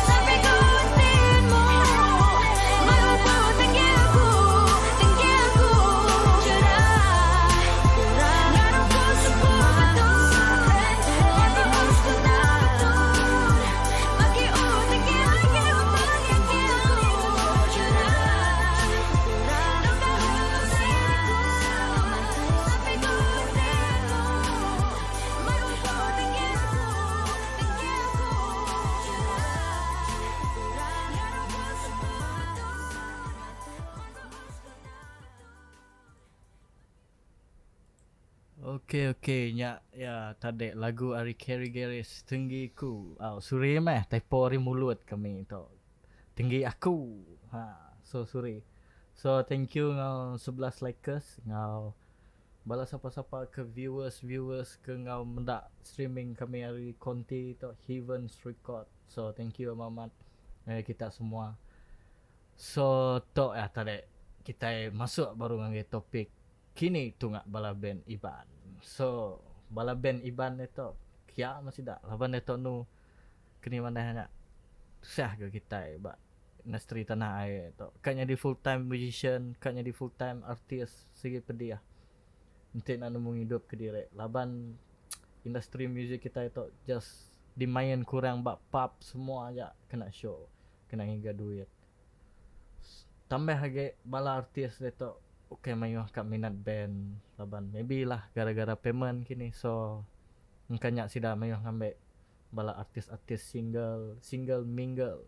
Sampai kuatinmu Mai ubu tenggilku jerah Ngarang ku suku betul Marbo osku tahu betul Lagi tenggilku jerah Tauka masih diku Sampai kuatinmu Mai ubu tenggilku Okey nya ya tadi lagu Ari Carrie Gares Tinggiku. Suri meh typo ri mulut kami to. Tinggi aku. So suri. So thank you ngau 11 likers ngau bala siapa-siapa ke viewers ke ngau mendak streaming kami Ari Conti to Heavens Record. So thank you Mamat. Kita semua. So to ya tadi kita masuk baru ngangai topik kini tungak bala band Iban. So bala band Iban itu kia masih dak laban itu nu kini mana hanya susah ke kita bak industri tanah air tu. Kan jadi full time musician, kan jadi full time artis segi pedih. Untuk nak nemu hidup ke diri. Laban industri music kita itu just dimain kurang bak pub semua aja kena show, kena hingga duit. Tambah lagi bala artis itu okay mayuh kat minat band laban maybe lah gara-gara payment kini so engkanya sida mayuh ngambil bala artis-artis single mingle.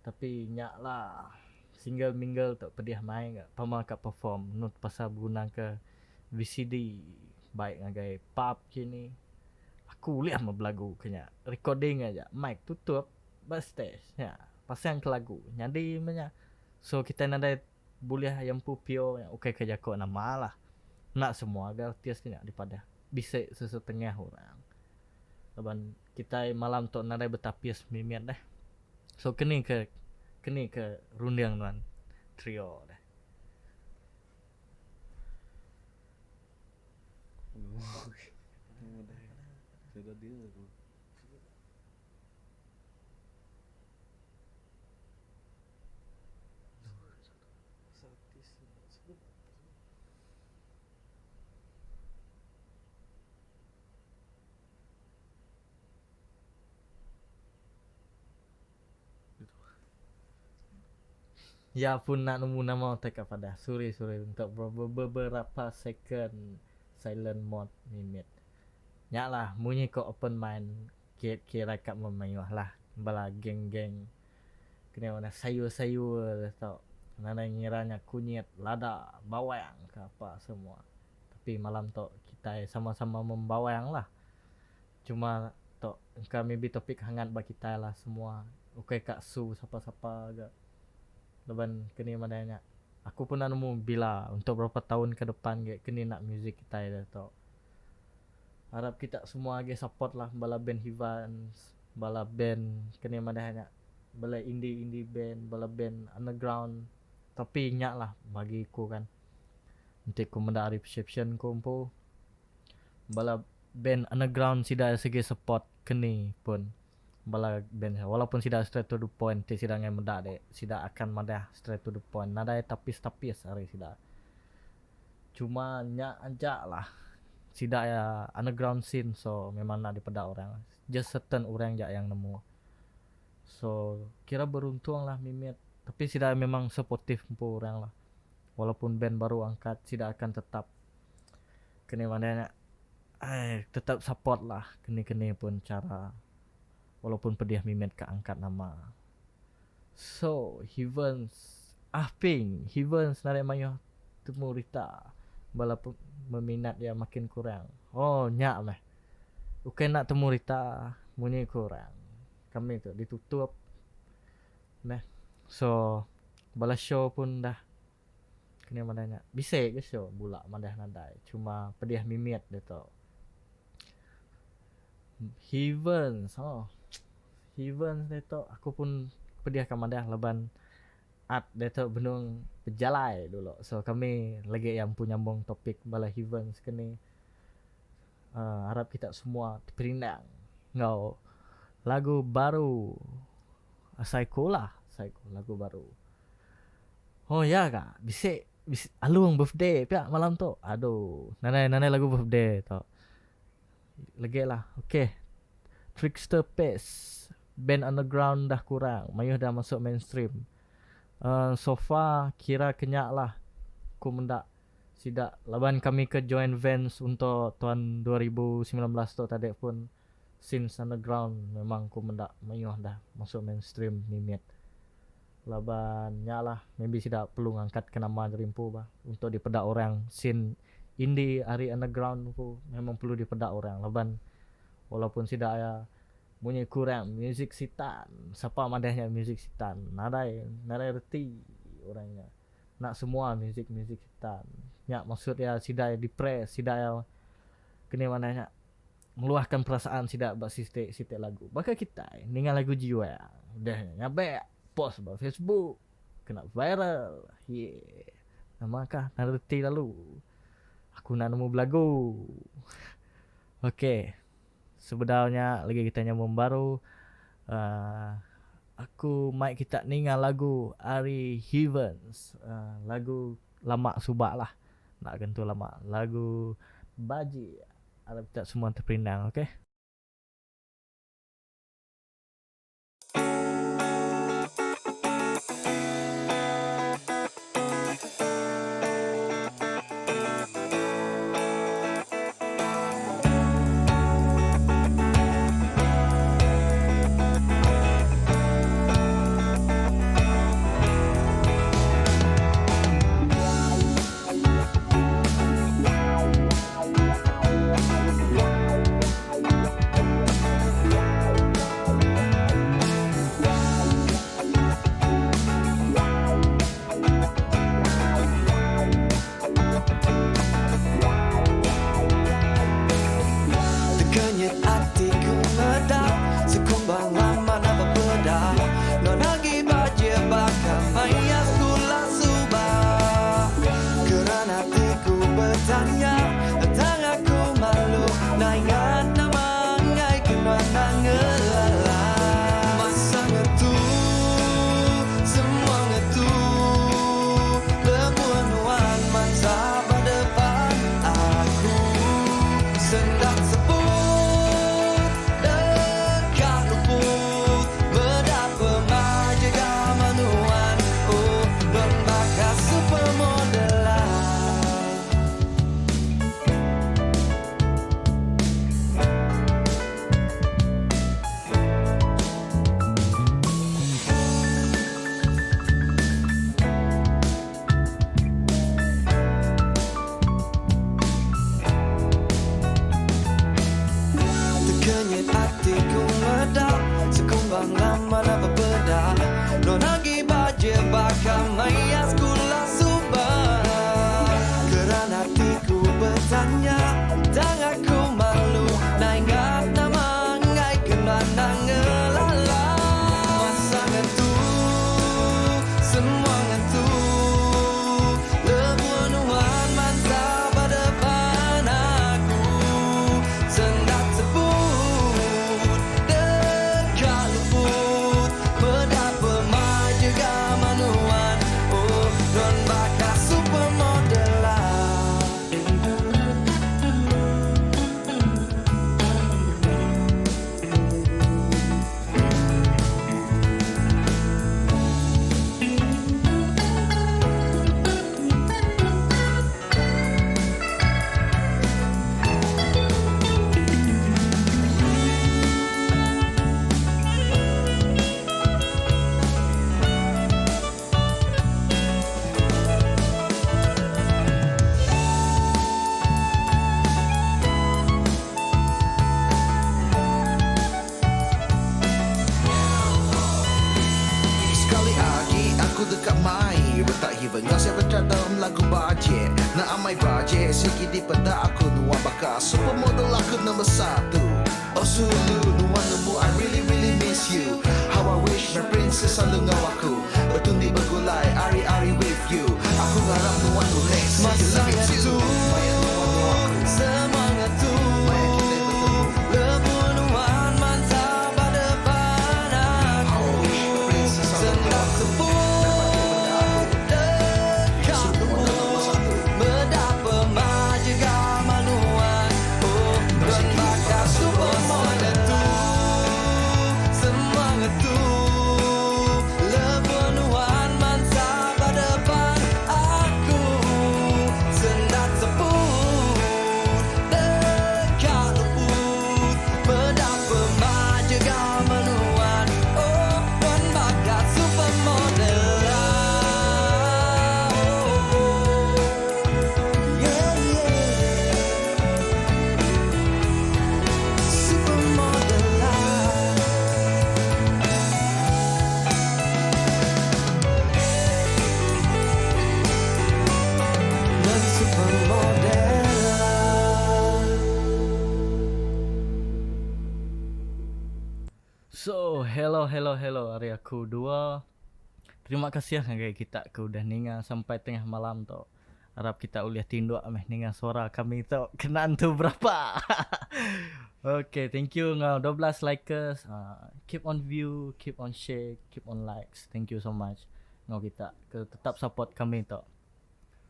Tapi nyak lah single mingle tak pedih main gak pama kat perform nut pasal guna ke VCD baik ngagai pub kini. Aku lihat mah belagu kenya recording aja mic tutup backstage ya pasang ke lagu nyadi banyak. So kita nadai boleh yang pupio yang okey kerja kau nama lah. Nak semua agar artis kena daripada bisa sesetengah orang. Laban kita malam tu nadai bertapis mimiat dah. So kini ke rundang tuan trio dah. Sudah dia tu. Ya pun nak nemu nama tak pada sorry untuk beberapa second silent mode mimit. Nyak lah munyi ko open mind kira kat memayuh lah bala geng-geng kena mana sayur-sayur tau. Nana ngiranya kunyit, lada, bawang ke apa semua. Tapi malam tu kita sama-sama membawang lah. Cuma tu kami maybe topik hangat bagi kita lah semua. Okey kak Su siapa-siapa agak. Leban kini madanya. Aku pun nak nemu bila untuk berapa tahun ke depan kini nak music kita dah tau. Harap kita semua lagi support lah bala band Hivans, bala band kini madanya. Bala indie band, bala band underground. Tapi nyak lah bagi ku kan. Nanti ku mendari perception ku pun. Bala band underground sida segi support kini pun. Bala band walaupun sida straight to the point ti sida ngai mendak dek sida akan madah straight to the point nadai tapis hari sida cuma nyak ajak lah sida ya underground scene so memang nak dipedak orang just certain orang jak yang nemu so kira beruntung lah mimit tapi sida memang supportive pun orang lah walaupun band baru angkat sida akan tetap kene mana tetap support lah kene pun cara walaupun pedih mimet ke angkat nama. So, Hivans narik mayuh temu Rita. Bala meminat dia makin kurang. Oh, nyak meh. Bukan nak temu Rita, munyi kurang. Kami tu ditutup. Meh. So, bala show pun dah kena madanya. Bisa ke show pula madah nadai. Cuma pedih mimet dia tu. Hivans dia tu aku pun pedih ke madah leban art dia tu benung berjalai dulu. So kami lagi yang pun nyambung topik bala Hivans kini harap kita semua terperinang ngau lagu baru Psycho lagu baru. Oh ya kak bisa alung birthday pihak malam tu. Aduh nanai lagu birthday tu. Lagi lah. Okay. Trickster Pace band underground dah kurang, mayuh dah masuk mainstream. So far kira kenyak lah. Aku mendak sidak laban kami ke join Vans untuk tahun 2019 tu tadi pun since underground memang aku mendak mayuh dah masuk mainstream mimit. Laban nyak lah maybe sidak perlu ngangkat ke nama Rimpu bah untuk dipedak orang scene indie hari underground tu memang perlu dipedak orang laban walaupun sidak ya bunyi kurang music sitan siapa madahnya music sitan nadai reti orangnya nak semua music sitan nyak maksud ya sidak depres sidak ya kini mananya meluahkan perasaan sidak bak sitek lagu bakal kita ningal lagu jiwa udah nyabe post ba Facebook kena viral namakah reti lalu aku nak nemu belagu okey. Sebenarnya lagi kita nyambung baru Aku mic kita ninga lagu Ari Heavens, lagu lama subak lah, nak gentu lama, lagu Baji. Harap kita semua terperinang, okey? Terkenyit hatiku meledak, sekumbang lama nak berbedah. Non lagi baja bakal mayas gula subah. Kerana hatiku bertanya, tentang aku malu. Nak ingat nama ngai kena ngelala. Masa ngetu, semua ngetu. Lemuan masa berdepan aku. Sendak sebut dekat luput. Berdapa maja gamanuan. Oh, don bakal supermodelan. Terkenyit hatiku meledak, sekumbang lama nak berbedah. Non lagi baja bakal mayas gula subah. Kerana hatiku bertanya, dan aku malu. Nak ingat nama ngai kena ngelala. Masa ngetu, semua ngetu. Lemuan mantap depan aku. Sendak sebut dekat luput. Berdapa maja gamanuan. Oh, don bakal supermodelan. Sekali lagi aku dekat mai Retak hiven ngasih retak dalam lagu bajet. Nak amai bajet Segi di peta aku nuan bakal supermodel aku nombor 1. Oh sulu nuan nemu I really really miss you. How I wish my princess selalu ngau aku. Bertundi bergulai ari-ari with you. Aku harap nuan nulis Masa ngetu, semua ngetu. Lemuan mantap depan aku. Sendak sebut dekat luput. Berdapa maja gamanuan. Oh, don bakal supermodel tu. Semua ngetu. Lemuan mantap depan aku. Sendak sebut dekat luput. Berdapa maja gamanuan. Oh, don bakal supermodelan. Yeah, yeah. Supermodelan. Dan supermodelan. So, hello hari aku dua. Terima kasih lah guys kita ke udah ninga sampai tengah malam tu. Harap kita boleh tinduk dengan suara kami tu kenaan tu berapa. Okay, thank you ngau 12 likers. Keep on view, keep on share, keep on likes. Thank you so much ngau kita tetap support kami tu.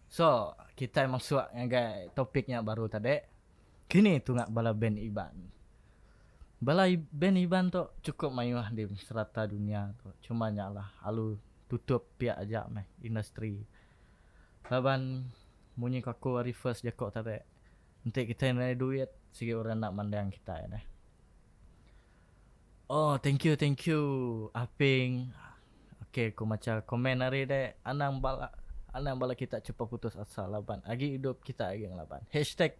So, kita masuk dengan topiknya baru tadi. Kini tu ngak bala band Iban. Bala band Iban tu cukup mayuh di serata dunia tu. Cuma lah alu tutup pihak aja industri. Laban munyi aku hari first jakok tadi. Nanti kita nak duit sikit orang nak mandang kita ya. Oh, thank you Aping. Okay, aku macam komen hari dek anang bala kita cepat putus asa laban. Agi hidup kita lagi yang laban.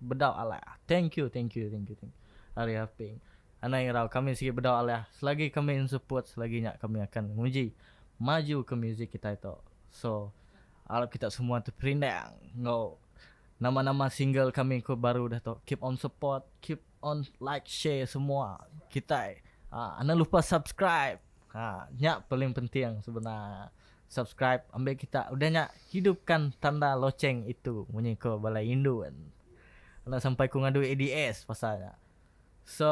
#bedau ala. Thank you. Hari Aping. Anang irau kami sikit bedau ala. Selagi kami in support, selagi nyak kami akan menguji maju ke muzik kita itu. So, harap kita semua terperindang. Nama-nama single kami ko baru dah tu. Keep on support, keep on like, share semua. Kita anda lupa subscribe. Nyak paling penting sebenarnya. Subscribe, ambil kita udah nyak hidupkan tanda loceng itu bunyi ko balai Indo kan. Anda sampai ku ngadu ADS pasalnya. So,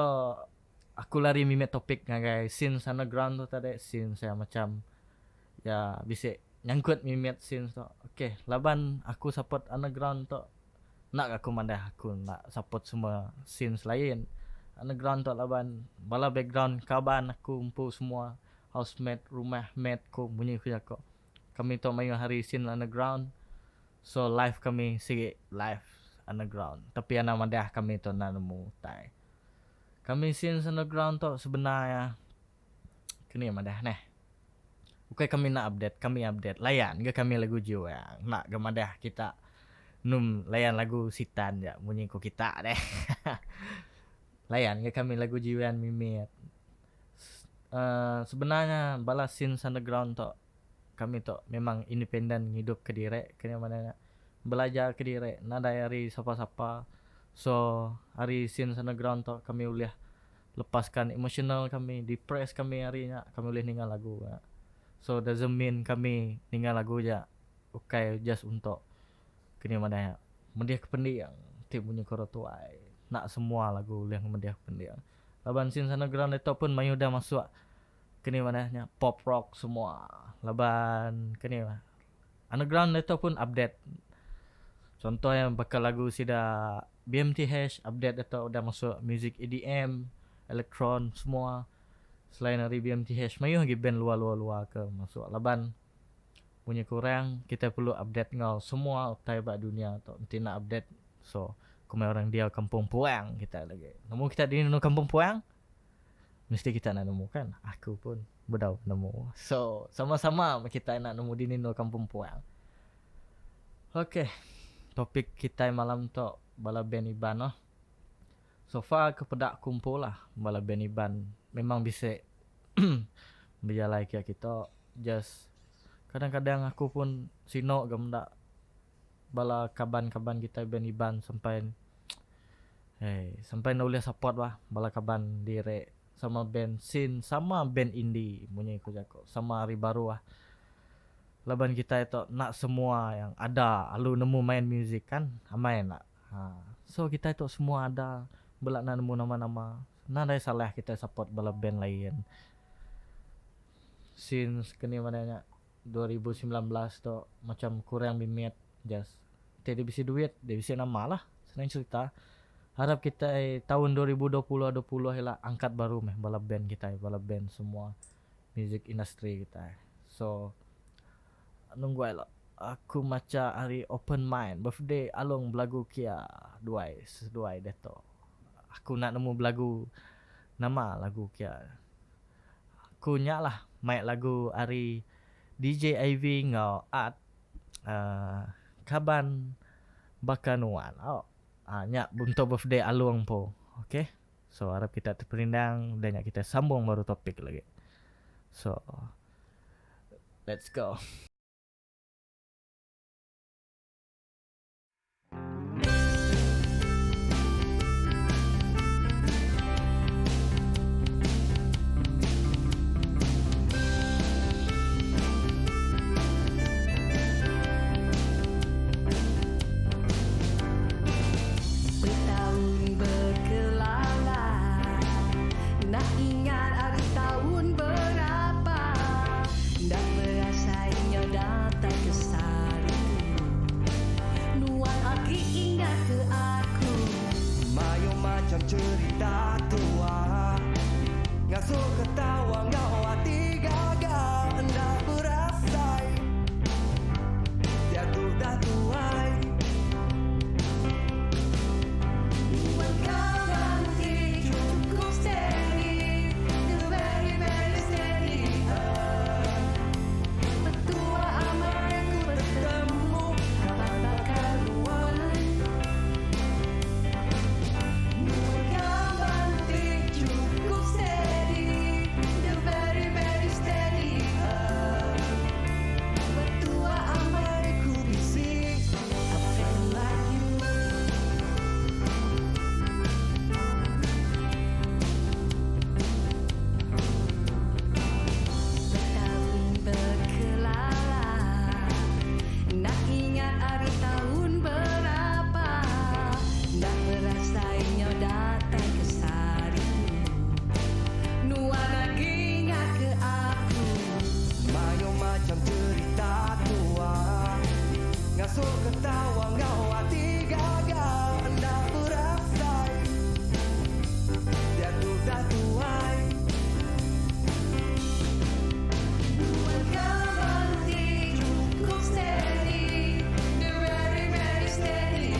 aku lari mimet topik ngagai since underground tu tadi, since saya macam ya bisa nyangkut mimet since tu. Okay, laban aku support underground tu. Nak aku mandah aku nak support semua scenes lain. Underground tu laban bala background kaban aku umpu semua housemate, rumah mate ko bunyi ku jako. Kami tu main hari scene underground. So live kami sikit live underground. Tapi ana mandah kami tu nak nemu tai. Kami scenes underground tu sebenarnya kini mandah neh. Okay, kami nak update, kami update. Layan ke kami lagu jiwa nak gemadah kita layan lagu sitan ya bunyi ko kita deh. Layan ke kami lagu jiwan mimit. Sebenarnya bala scene underground tu kami tu memang independen hidup kediri kena mana belajar kediri nada dari siapa-siapa. So hari scene underground tu kami boleh lepaskan emosional kami, depress kami harinya, kami boleh ninggal lagu ya. So doesn't mean kami ninggal lagu aja. Okay, just untuk kini mana ya mendiah kependiang tip punya korotuai nak semua lagu yang mendiah kependiang. Laban scene underground itu pun mayu dah masuk kini mana nya pop rock semua. Laban kini underground itu pun update. Contoh yang bakal lagu sida BMTH update itu udah masuk music EDM, elektron semua. Selain dari BMTH mayu lagi band luar ke masuk. Laban punya kurang kita perlu update ngau semua taibat dunia tu nanti nak update. So kumai orang dia kampung Puang kita lagi nemu kita di kampung Puang mesti kita nak nemu kan. Aku pun bedau nemu. So sama-sama kita nak nemu di kampung Puang. Okay, topik kita malam tu bala band Iban noh. So far kepada kumpul lah bala band Iban memang bisa berjalan kita just kadang-kadang aku pun sino gamda bala kaban-kaban kita band Iban sampai sampai nak boleh support lah bala kaban dire sama band scene sama band indie punya aku jako sama hari baru lah. Laban kita itu nak semua yang ada alu nemu main music kan main nak. So kita itu semua ada belak nak nemu nama-nama. Nah ada salah kita support bala band lain. Since kini mananya 2019 tu macam kurang bimit just dia bisa duit dia bisa nama lah senang cerita. Harap kita tahun 2020 lah angkat baru bala band kita bala band semua music industry kita. So nunggu lah aku macam hari open mind birthday along belagu kia duai deto. Aku nak nemu belagu nama lagu kia. Aku nyak lah main lagu hari DJ Ivy ngau art kaban bakanuan. Nyak untuk birthday alung po. Okay. So harap kita terperindang dan nyak kita sambung baru topik lagi. So let's go. so ketawa ngau hati gagal anda berasai dia tu tak tuai Welcome Banti, cukup steady, the very very steady.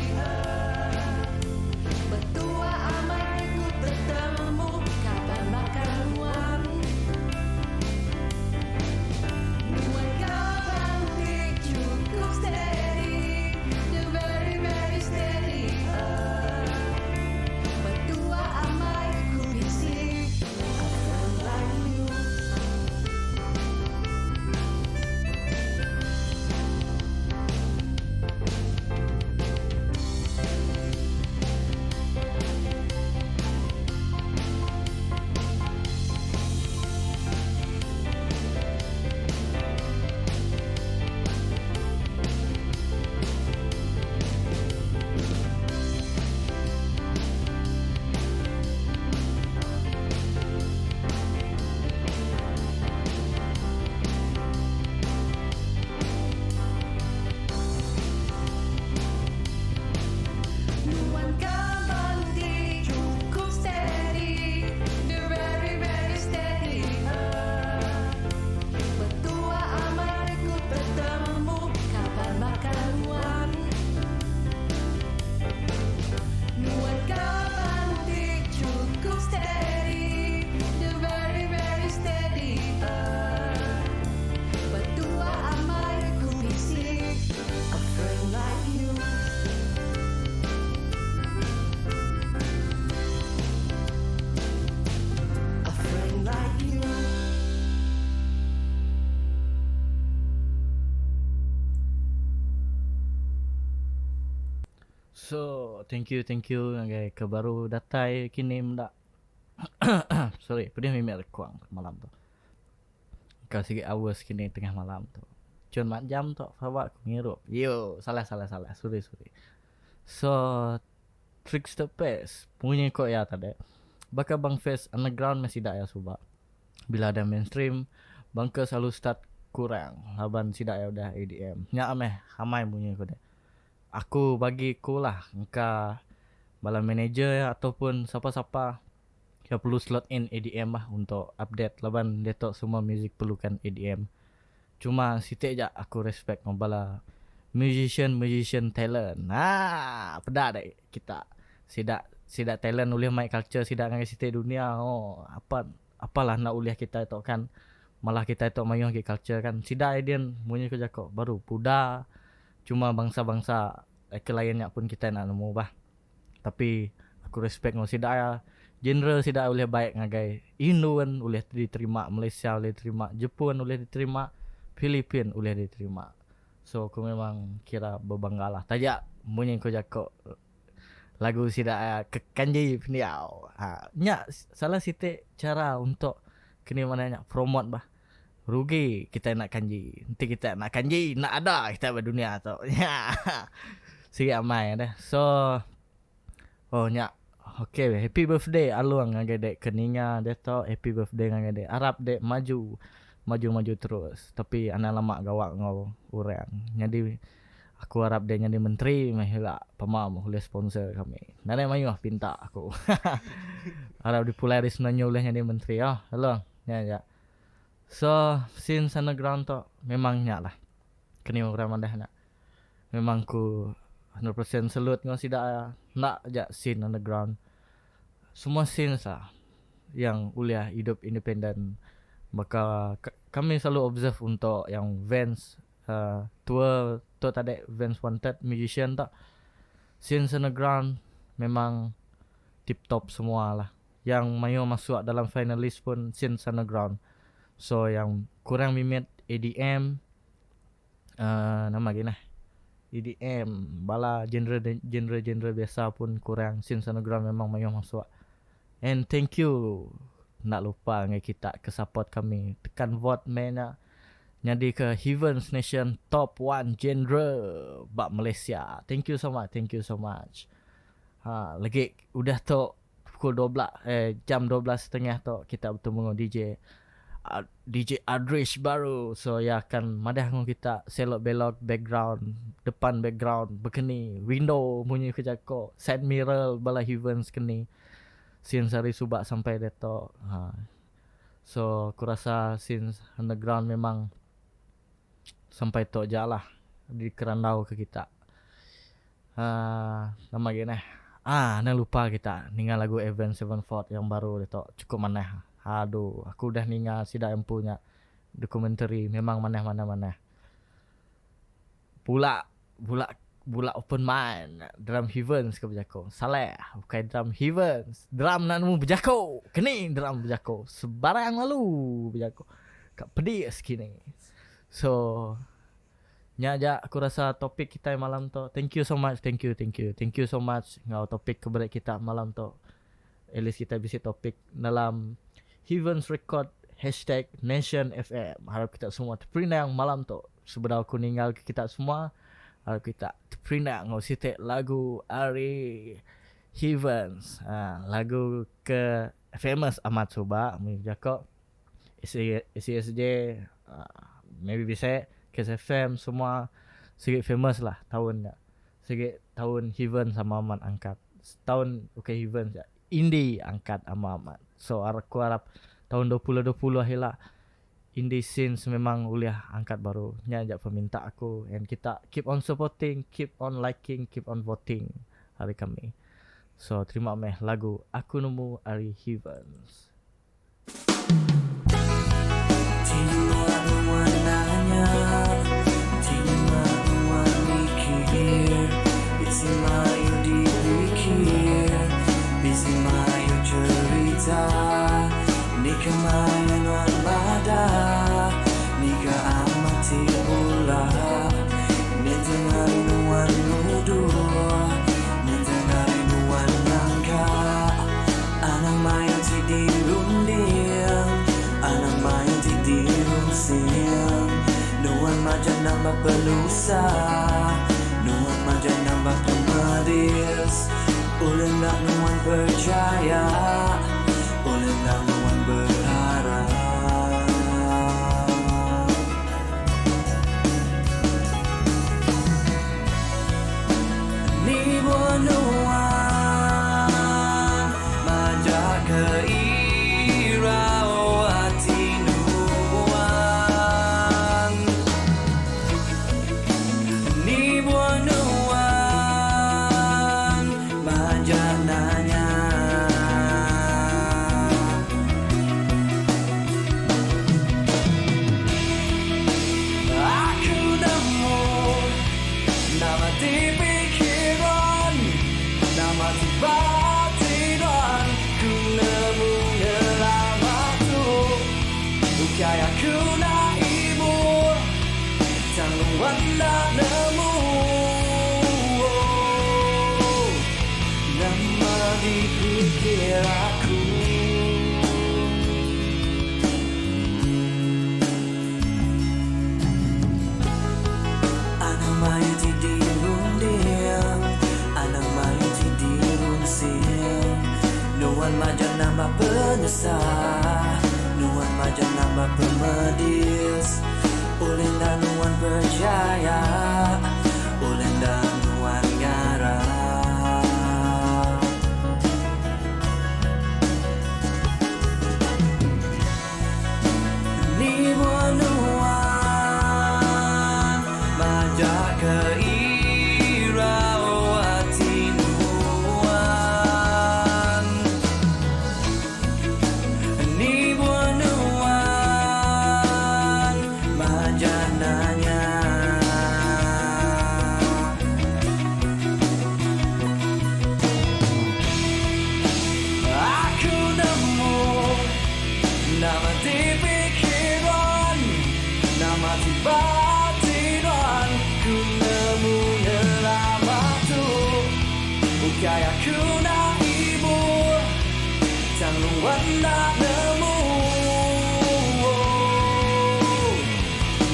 Betua amai ku bertemu, kapan makan uang? Welcome Banti, cukup steady, the very very steady. Betua amai ku isi, I feel like you. Nuankan Banti, cukup steady, the very very steady. Betua amai ku bertemu, kapan makan uang? Nuankan Banti, cukup steady, the very very steady. Betua amai ku isi, a friend like you. A friend like you. So, thank you okay, ke baru datai kini mendak. Sorry, pedih mimik kuang malam tu. Kau sikit hours kini tengah malam tu. Cun mak jam tu fawak aku ngirup. Yo, salah. Sorry. So, Trickster Pace punya kok ya tadi. Bakal Bang Fest underground masih dak ya subak. Bila ada mainstream, bangka selalu start kurang. Haban sidak ya udah EDM. Nya ameh hamai punya kau dek. Aku bagi ku lah engka bala manager ya ataupun siapa-siapa yang perlu slot in EDM lah untuk update laban dia tok semua music perlukan EDM. Cuma sitik je aku respect dengan bala musician talent. Pedak dek kita. Sidak talent ulih mic culture sidak ngai sitik dunia. Apalah nak ulih kita tok kan. Malah kita tok mayuh ke culture kan. Sidak idean munyi kerja kok baru puda. Cuma bangsa-bangsa lainnya pun kita nak nemu bah. Tapi aku respect ngau sidak ya. Genre sidak boleh baik ngagai. Indo kan boleh diterima, Malaysia boleh diterima, Jepun boleh diterima, Filipin boleh diterima. So aku memang kira berbangga lah. Tajak munyi kau jakok lagu sidak kekanji peniau. Nya salah sitik cara untuk kini mana nak promote bah. Rugi kita nak kanji. Nanti kita nak kanji, nak ada kita berdunia tu. Sikit amai dah. So nya okay, happy birthday aluang ngagai dek keninga dia tu happy birthday ngagai dek. Harap dek maju terus. Tapi ana lama gawak ngau urang. Jadi aku harap dia jadi menteri mahila pemam oleh sponsor kami. Nane mayuh pinta aku. Harap dipulai sebenarnya oleh jadi menteri. Hello. Ya. So, since underground tu memangnya lah. Kini orang mandah nak. Memang ku 100% salute ngau sidak nak je scene underground. Semua scene lah yang uliah hidup independen. Maka kami selalu observe untuk yang Vans tour tadi Vans Wanted musician tak. Scene underground memang tip top semua lah. Yang mayu masuk dalam finalist pun scene underground. So yang kurang mimit EDM nama gini EDM bala genre biasa pun kurang scene underground memang mayu masuk. And thank you nak lupa dengan kita ke support kami tekan vote mana jadi ke Heaven's Nation top 1 genre bak Malaysia. Thank you so much. Lagi udah tu pukul 12 jam 12.30 tu kita bertemu dengan DJ DJ Adrish baru. So ya akan madah dengan kita selok belok background, depan background berkeni, window bunyi kejako, side mirror bala events keni. Scene sari subak sampai detok. So aku rasa scene underground memang sampai tok je lah di kerandau ke kita. Nama gini. Nak lupa kita ningal lagu Avenged Sevenfold yang baru detok cukup maneh. Aduh, aku udah ningal sida yang punya dokumentari memang maneh. Pula open mind drum heavens ke bejako. Salah, bukan drum heavens. Drum nanu bejako. Kini drum bejako. Sebarang lalu bejako. Kak pedis kini. So nya aja aku rasa topik kita malam tu. Thank you so much. Thank you so much ngau topik keberat kita malam tu. At least kita bisa topik dalam Heavens Record #NationFM. Harap kita semua terperinang malam tu. Sebelum aku ninggal ke kita semua, harap kita terperinang ngau sitek lagu Ari Heavens. Lagu ke famous amat coba menjako SCSJ maybe bisa KSFM semua sikit famous lah tahun. Sikit tahun Heaven sama amat angkat. Tahun Heaven indie angkat amat. So aku harap tahun 2020 akhirlah indie scene memang uliah angkat baru. Nya ajak peminta aku and kita keep on supporting, keep on liking, keep on voting hari kami. So terima kasih lagu Aku Nemu Ari Heavens. Nambah pelusa, nuan majan nambah pemadis. Ulun nak nuan percaya, ulun nak nuan berharap. Ni buat nuan majak ke irau hati nuan. Ni buat nuan majak nanya. Aku nemu nama di pikiran, nama di batiran. Ku nemu lama tu, bukan aku nak ibu, tanggungan nak nemu. Nama di pikir aku. Anak mayu di dirun diam, anak mayu di dirun siam. Nuan majan nambah penyesal, nuan majan nambah pemedis. Ulin dan nuan percaya, ulin dan nuan ngarap. Ni buat nuan majak ke irau hati nuan. Ni buat nuan majak nanya. Aku nemu nama di pikiran, nama di batiran. Ku nemu lama tu, bukan aku nak ibu, tanggungan nak nemu.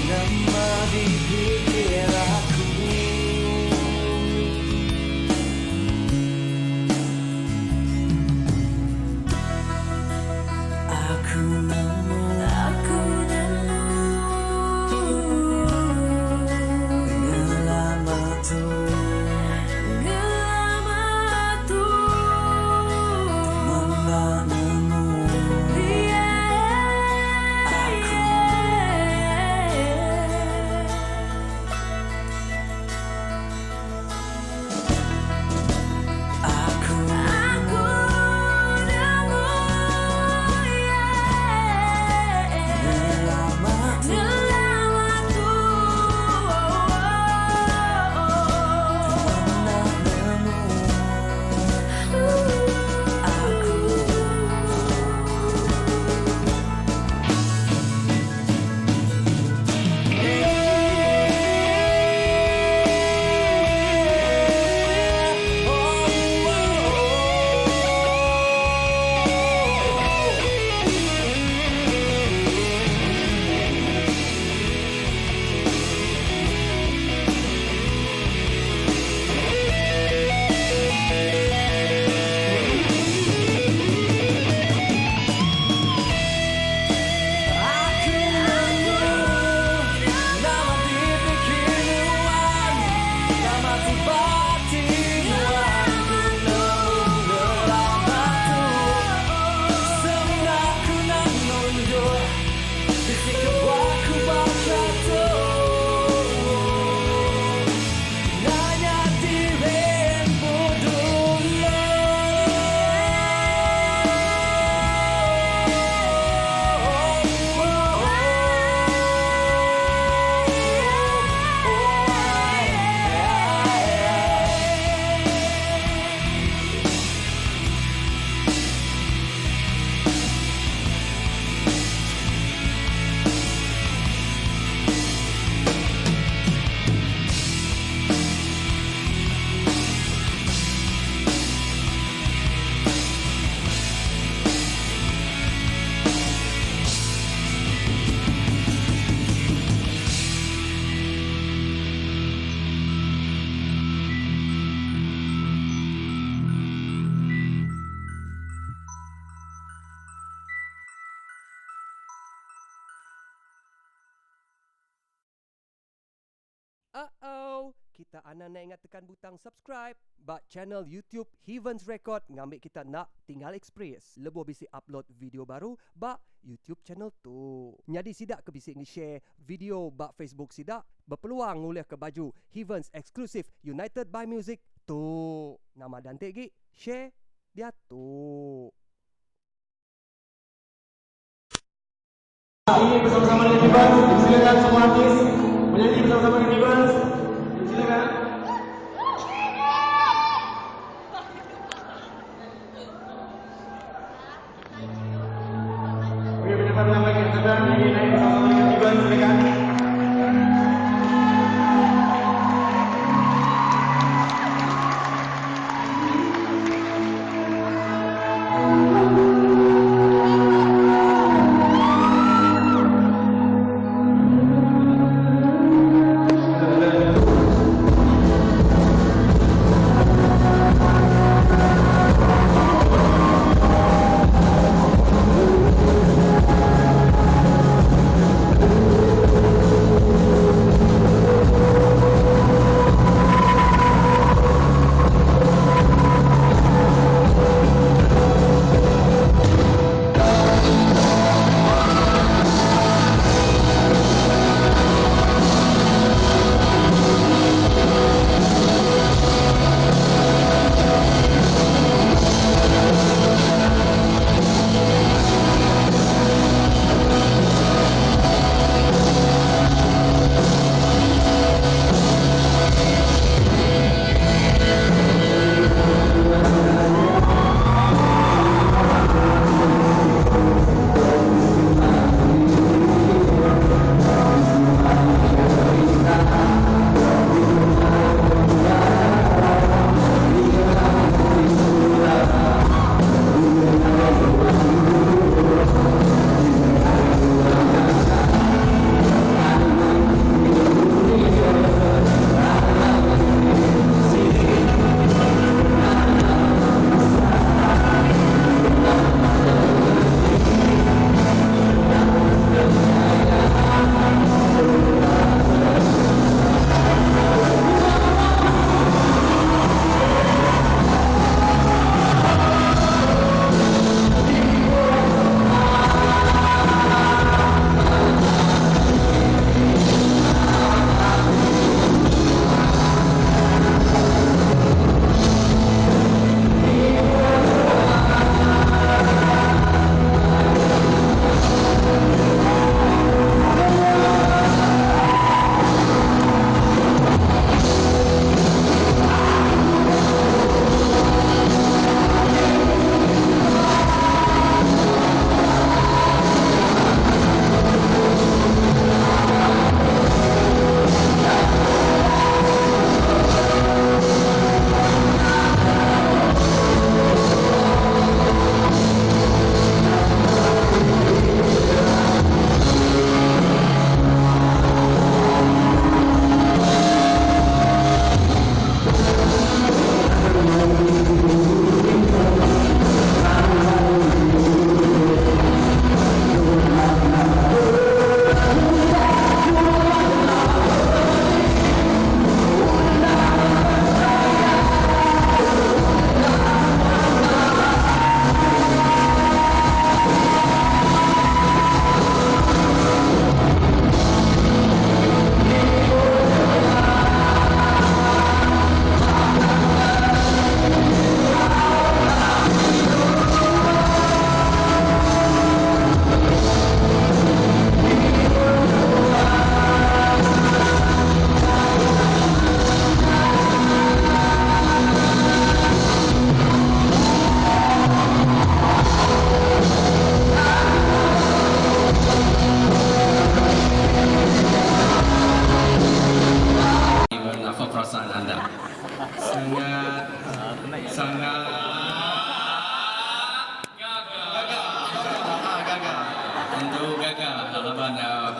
Nama di pikir aku. Aku nemu Kita nak ingat tekan butang subscribe. But channel YouTube Heavens Record ngambil kita nak tinggal experience. Lebih bisi upload video baru bak YouTube channel tu. Jadi sidak ke bisi nge-share video bak Facebook sidak. Berpeluang ngulih ke baju Heavens Exclusive United by Music tu. Nama dan tegi share dia tu. Ini bersama-sama dengan Heavens. Silakan semua artis menyanyi bersama-sama dengan Heavens. Silakan. Okey, penyambutan lagi sedang naik bersama-sama dengan Heavens. Silakan.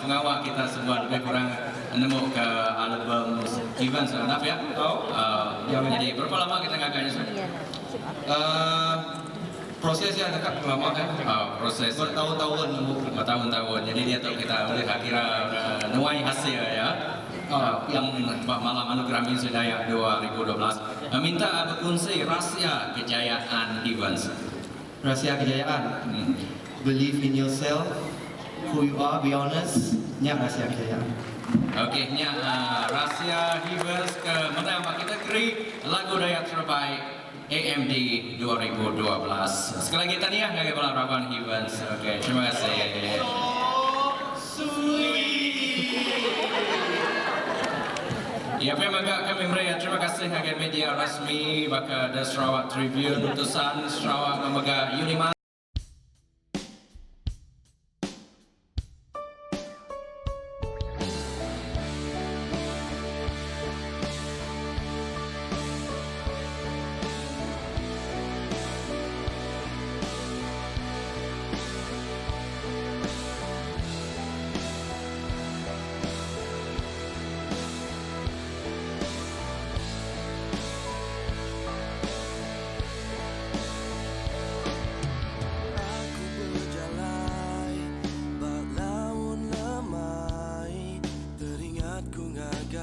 pengawal kita semua lebih kurang nemu ke album Heavens Enough ya. Jadi berapa lama kita ngagaknya? Prosesnya dekat lama kan? Proses bertahun-tahun nemu. Bertahun-tahun. Jadi dia tahu kita boleh kira nuai hasil ya. yang malam anugerah Music Dayak 2012 minta berkongsi rahsia kejayaan Evans. Rahsia kejayaan. Believe in yourself, who you are, be honest. Nya rahsia kejayaan. Okey, nya rahsia Evans ke menang kategori lagu Dayak terbaik AMD 2012. Sekali lagi tahniah bagi pelarawan Evans. Okey, terima kasih. Ya, memang kami meriah. Terima kasih kepada media rasmi baka The Sarawak Tribune, utusan Sarawak memegang Unimas.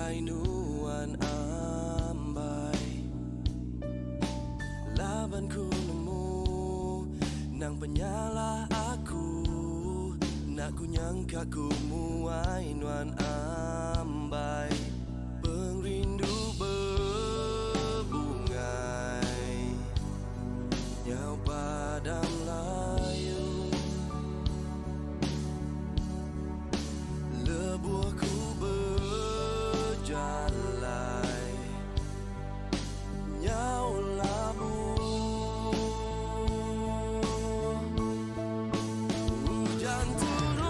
Nuan ambai laban ku nemu nang penyalah aku nak ku nyangka ku muai nuan ambai pengrindu berbungai nyau padam layu lebuhku jalai nyau labu hujan turun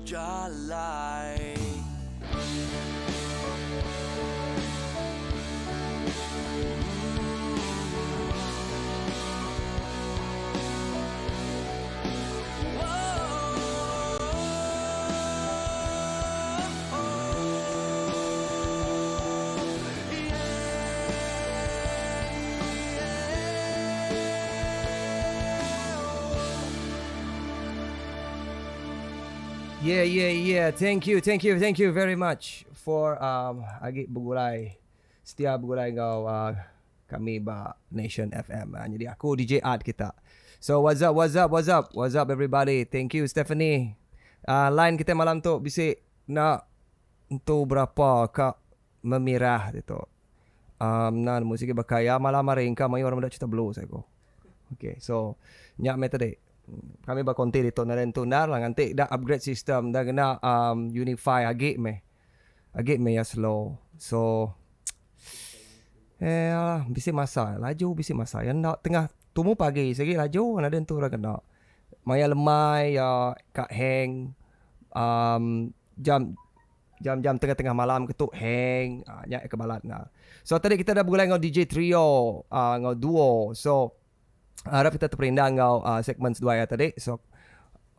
jalai. Yeah. Thank you very much for Agik bergulai, setia bergulai kau kami Nation FM. Jadi aku DJ Art kita. So what's up everybody. Thank you Stephanie. Line kita malam tu bisik nak untuk berapa kak memirah itu. Nan musik bakaya malam hari ingka mayu orang dak cerita blues aku. Okay, so nyak metode kami berkonti di tonaran tunar lah nanti dah upgrade sistem dah kena unify agak me ya slow. So bisik masa laju bisik masa yang nak tengah tumu pagi segi laju ada tu orang kena maya lemai ya kak hang jam tengah-tengah malam ketuk hang nyak kebalat nah. So tadi kita dah bergulai dengan DJ trio dengan duo. So harap kita terperindah ngau segmen dua ya tadi. So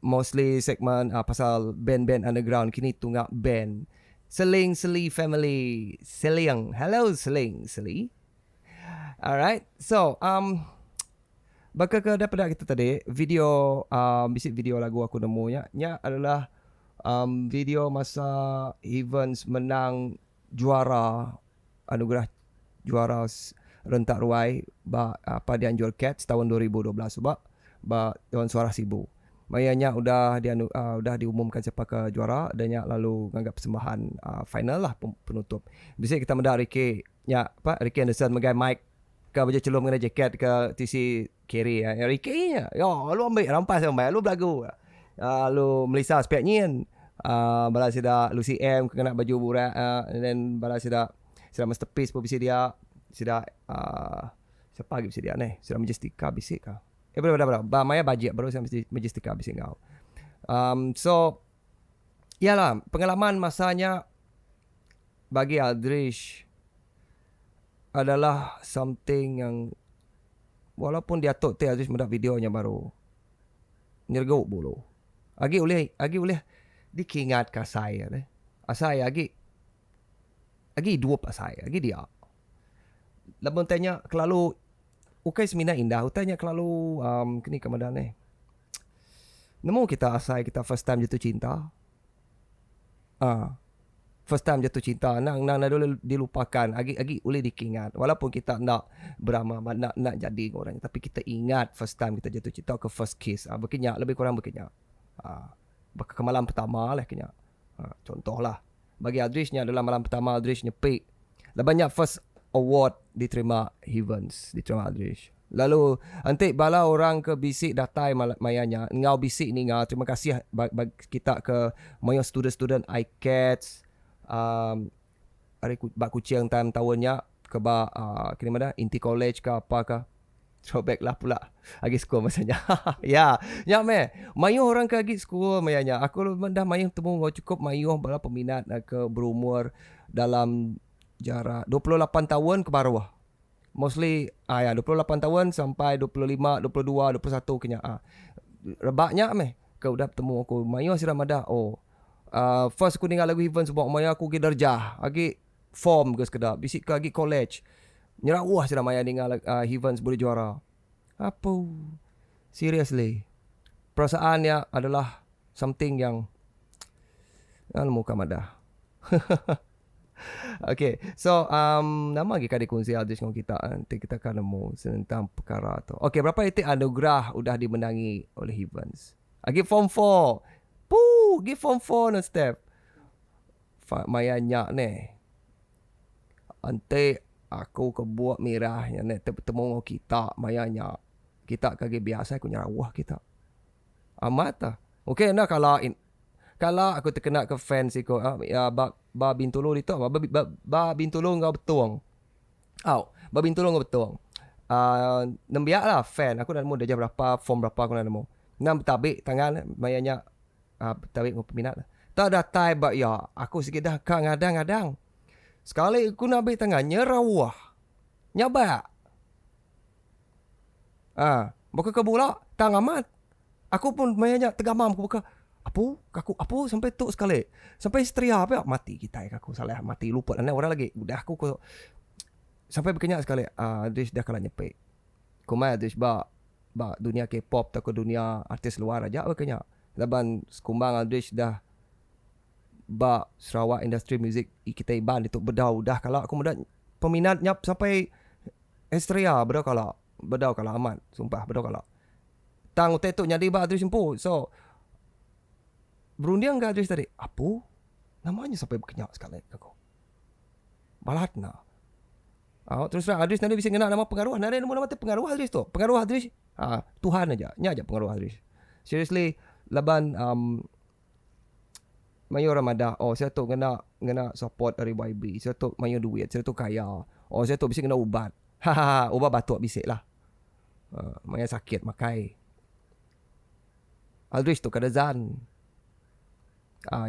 mostly segmen pasal band-band underground kini tunggak band Seling Seli Family. Seling. Hello Seling Seli. Alright. So bakal ke daripada kita tadi video bisik video lagu aku nemu nya adalah video masa Evans menang juara anugerah juara rentak ruai Padian Jual Cats tahun 2012 sebab Dewan Suara Sibu. Mayanya udah diumumkan siapa ke juara dan lalu nganggap persembahan final lah penutup. Bisik kita mendak Ricky Anderson megai mic ke baju celum kena jaket ke TC carry Ricky nya. Yo lu ambil rampas sampai lu belagu. Lu Melissa spek nyin. Balas sida lu CM kena baju burak dan balas sida masterpiece pun bisik dia sida siapa lagi bisik dia ni sida Majestica bisik kah berapa maya bajet baru saya Majestica bisik kau. So yalah pengalaman masanya bagi Aldrich adalah something yang walaupun dia tok teh Aldrich mendak videonya baru nyergau bulu agi boleh dikingat ka saya deh saya agi dua pas saya agi dia labon tanya kelalu ukai semina indah utanya kelalu kini kemudian nemu kita asai kita first time jatuh cinta first time jatuh cinta nang dulu dilupakan agi boleh dikingat walaupun kita nak beramal nak jadi orang tapi kita ingat first time kita jatuh cinta ke first kiss berkenyak lebih kurang berkenyak ke malam pertama lah kenyak contohlah bagi Aldrichnya adalah malam pertama Aldrich nyepik lah banyak first award diterima diterima Aldrich. Lalu nanti bala orang ke bisik datai mayanya ngau bisik ni ngau terima kasih bagi kita ke mayo student ICATS hari bak kucing time tahunnya ke kini mana Inti College ke apa ke throwback lah pula agi school masanya. Ya mayo orang ke agi school mayanya aku dah mayo temu ngau cukup mayo bala peminat ke berumur dalam jarak 28 tahun ke bawah. Mostly 28 tahun sampai 25, 22, 21 kena. Rebaknya ke udah bertemu aku. Mayu siram ada. First aku dengar lagu Evans sebab mayu aku pergi darjah. Agi form ke sekedar. Bisik ke agi college. Nyerah siram mayu dengar Evans boleh juara. Apa? Seriously. Perasaannya adalah something yang muka madah. Okay, so nama lagi kali kongsi Aldrich dengan kita. Nanti kita akan nemu tentang perkara tu. Okay, berapa titik anugerah udah dimenangi oleh Evans? Lagi form 4. Lagi form 4 no step. Mayanya ni. Nanti aku kebuat mirah yang ni bertemu dengan kita. Mayanya. Kita kaki biasa aku nyarawah kita. Amat lah. Okay, nah kalau aku terkena ke fans iko ba bintulu itu ba bintulu ngau betuang. Ba bintulu ngau betuang. Nembiak lah fan. Aku dah nemu dah jam berapa, form berapa aku dah nemu. Nam tabik tangan mayanya tabik ngau peminat lah. Tak datai bak ya. Aku sikit dah kak ngadang-ngadang. Sekali aku nak ambil tangan nyerawah. Nyabak. Buka ke bola, tang amat. Aku pun banyak tergamam aku buka. Apa sampai tok sekali. Sampai seteria apa mati kita aku salah mati lupa dan orang lagi. Udah aku sampai berkenyak sekali. Adris dah kalah nyepek. Kumai Adris ba dunia K-pop tak ke dunia artis luar aja berkenyak. Laban sekumbang Adris dah ba Sarawak industri muzik kita iban itu bedau dah kalau aku muda peminat nyap sampai Estria bedau kalau amat sumpah bedau kalau tang utai tu nyadi ba Adris sempu. So berundiang ke Adris tadi apa namanya sampai berkenyak sekali aku balatna. Terus terang Adris nanti bisa kenal nama pengaruh. Nanti nama pengaruh Adris tu. Pengaruh Adris Tuhan aja. Nya aja pengaruh Adris. Seriously laban mayu Ramadan. Saya tu kena support dari YB. Saya tu mayu duit. Saya tu kaya. Saya tu bisa kena ubat. Ubat batuk bisik lah. Mayu sakit makai. Aldrich tu kadazan.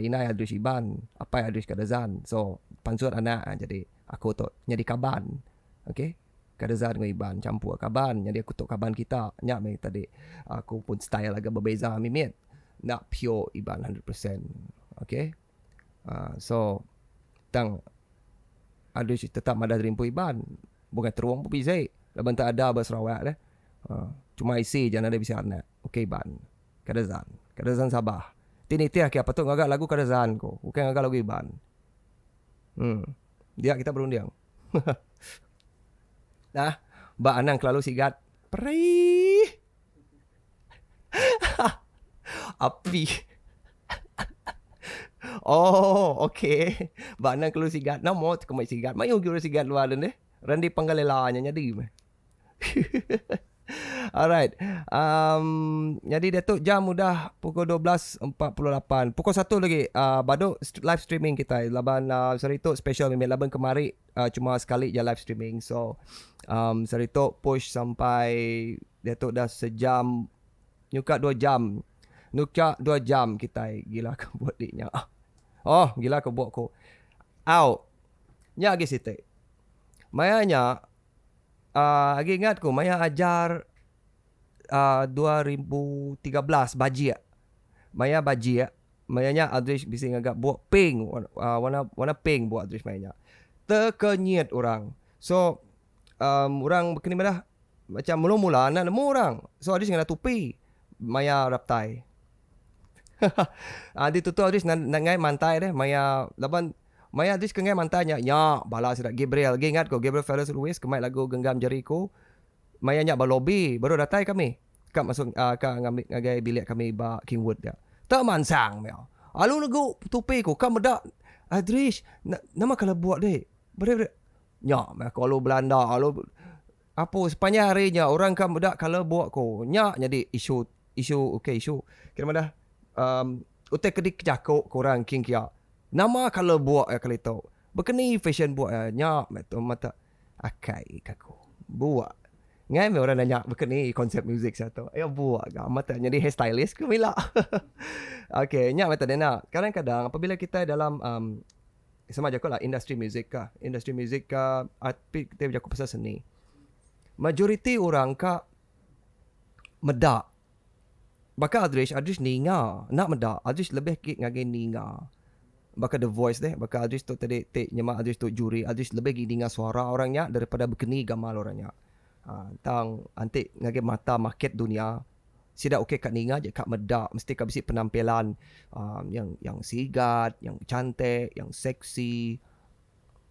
Inai Aldrich iban. Apa Aldrich kadazan. So pansut anak. Jadi aku tu nyadi kaban. Okay. Kadazan dengan iban. Campur kaban. Jadi aku tu kaban kita. Nyak mai tadi. Aku pun style agak berbeza mimit. Nak pure iban 100%. Okay. So tang Aldrich tetap ada rimpu iban. Bukan teruang pun bisa. Lepas tak ada berserawak dah. Cuma isi jangan ada bisa anak. Okay iban. Kadazan Sabah. Tiniti apa tu ngagak lagu Kadazan ko. Bukan ngagak lagu iban. Dia kita berundiang. Nah, Mbak Anang kelalu sigat. Perih. Api. Okay. Mbak Anang kelalu sigat. Namo kemai sigat. Mayu kira sigat luar deh. Randi panggalelanya nyadi. Alright. Jadi Datuk jam udah pukul 12.48. Pukul 1 lagi baduk live streaming kita. Laban Sarito special memang laban kemari cuma sekali je live streaming. So Sarito push sampai Datuk dah sejam. Nyuka 2 jam. Nyuka 2 jam kita. Gila ke buat diknya. Gila ke buat ko. Nya lagi sitik. Mayanya lagi ingat ku Maya ajar 2013 baji ya. Maya baji ya. Mayanya Adrish bisa agak buat pink warna pink buat Adrish mayanya. Terkenyit orang. So orang begini dah macam mula-mula nak nemu orang. So Adrish kena tupi. Maya raptai. Di tutu Adrish nak ngai mantai deh. Maya laban Maya Adrish kengai mantanya. Ya, balas dah Gabriel. Ingat ko Gabriel Ferris Ruiz kemai lagu Genggam Jericho. Maya nyak balobi baru datai kami. Kak masuk kak ngambil ngagai bilik kami ba Kingwood dia. Tak mansang meo. Alu lagu tupi ko kam dak Adrish nama kalau buat deh. Ber nya kalau Belanda alu apa sepanjang harinya orang kam dak kalau buat ko. Nya jadi isu kira dah utek kedik jakok korang king kia. Nama kalau buat kali tu. Berkeni fashion buat nya mata akai kaku. Buat. Ngai me orang nanya berkeni konsep muzik satu. Ayo buat ga mata jadi hairstylist ke mila. Okey, nya mata dena. Kadang-kadang apabila kita dalam sama je lah industri muzik ka arti kita bercakap pasal seni. Majoriti orang ka medak. Baka Adrish ninga. Nak medak. Adrish lebih kik ngagi ninga. Baka The Voice deh. Baka Adrish tu tadi nyemak Adrish tu juri. Adrish lebih kik ninga suara orangnya daripada berkeni gamal orangnya. Tang antik ngagi mata market dunia. Sidak okey kat ninga je kat medak. Mesti kat bisi penampilan yang sigat, yang cantik, yang seksi.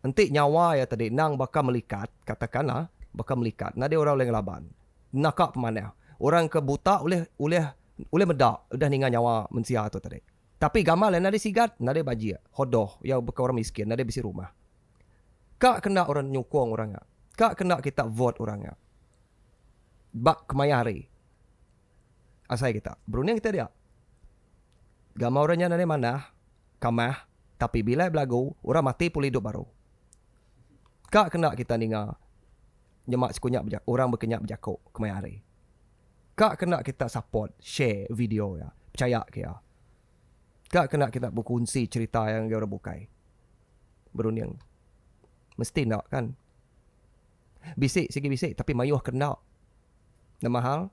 Antik nyawa ya tadi nang baka melikat, katakanlah baka melikat. Nade orang oleh ngelaban. Nakak pemanah. Orang ke buta oleh medak udah ninga nyawa mensia tu tadi. Tapi gamal nade sigat, nade baji hodoh yang bekas orang miskin, nade bisi rumah. Kak kena orang nyukong orangnya. Kak kena kita vote orangnya. Bak kemaya hari. Asai kita. Berunding kita dia. Gamau orangnya nade mana? Kamah. Tapi bila belagu, orang mati pulih hidup baru. Kak kena kita ninga nyemak sekunyak orang berkenyak berjakok kemaya hari. Kak kena kita support, share video ya. Percaya ke ya. Kak kena kita berkongsi cerita yang dia orang bukai. Berunding. Mesti nak kan. Bisik, segi bisik. Tapi mayuh kena. Dah mahal.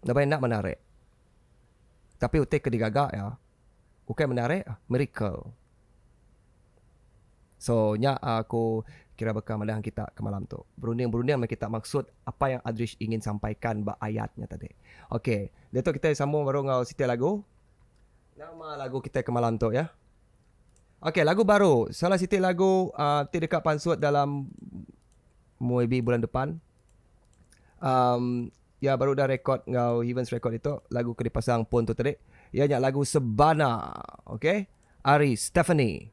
Dah banyak menarik. Tapi utek kedigagak ya. Bukan menarik, miracle. So, nya aku kira bekal madahan kita ke malam tu. Berunding-berunding kita maksud apa yang Adrish ingin sampaikan bak ayatnya tadi. Okey, dia tu kita sambung baru ngau Siti lagu. Nama lagu kita ke malam tu ya. Okey, lagu baru. Salah Siti lagu dekat Pansut dalam maybe bulan depan. Ya baru dah rekod ngau Heavens record itu lagu ke dipasang pun tu tadi. Ianya lagu Sebana. Okey. Ari Stephanie.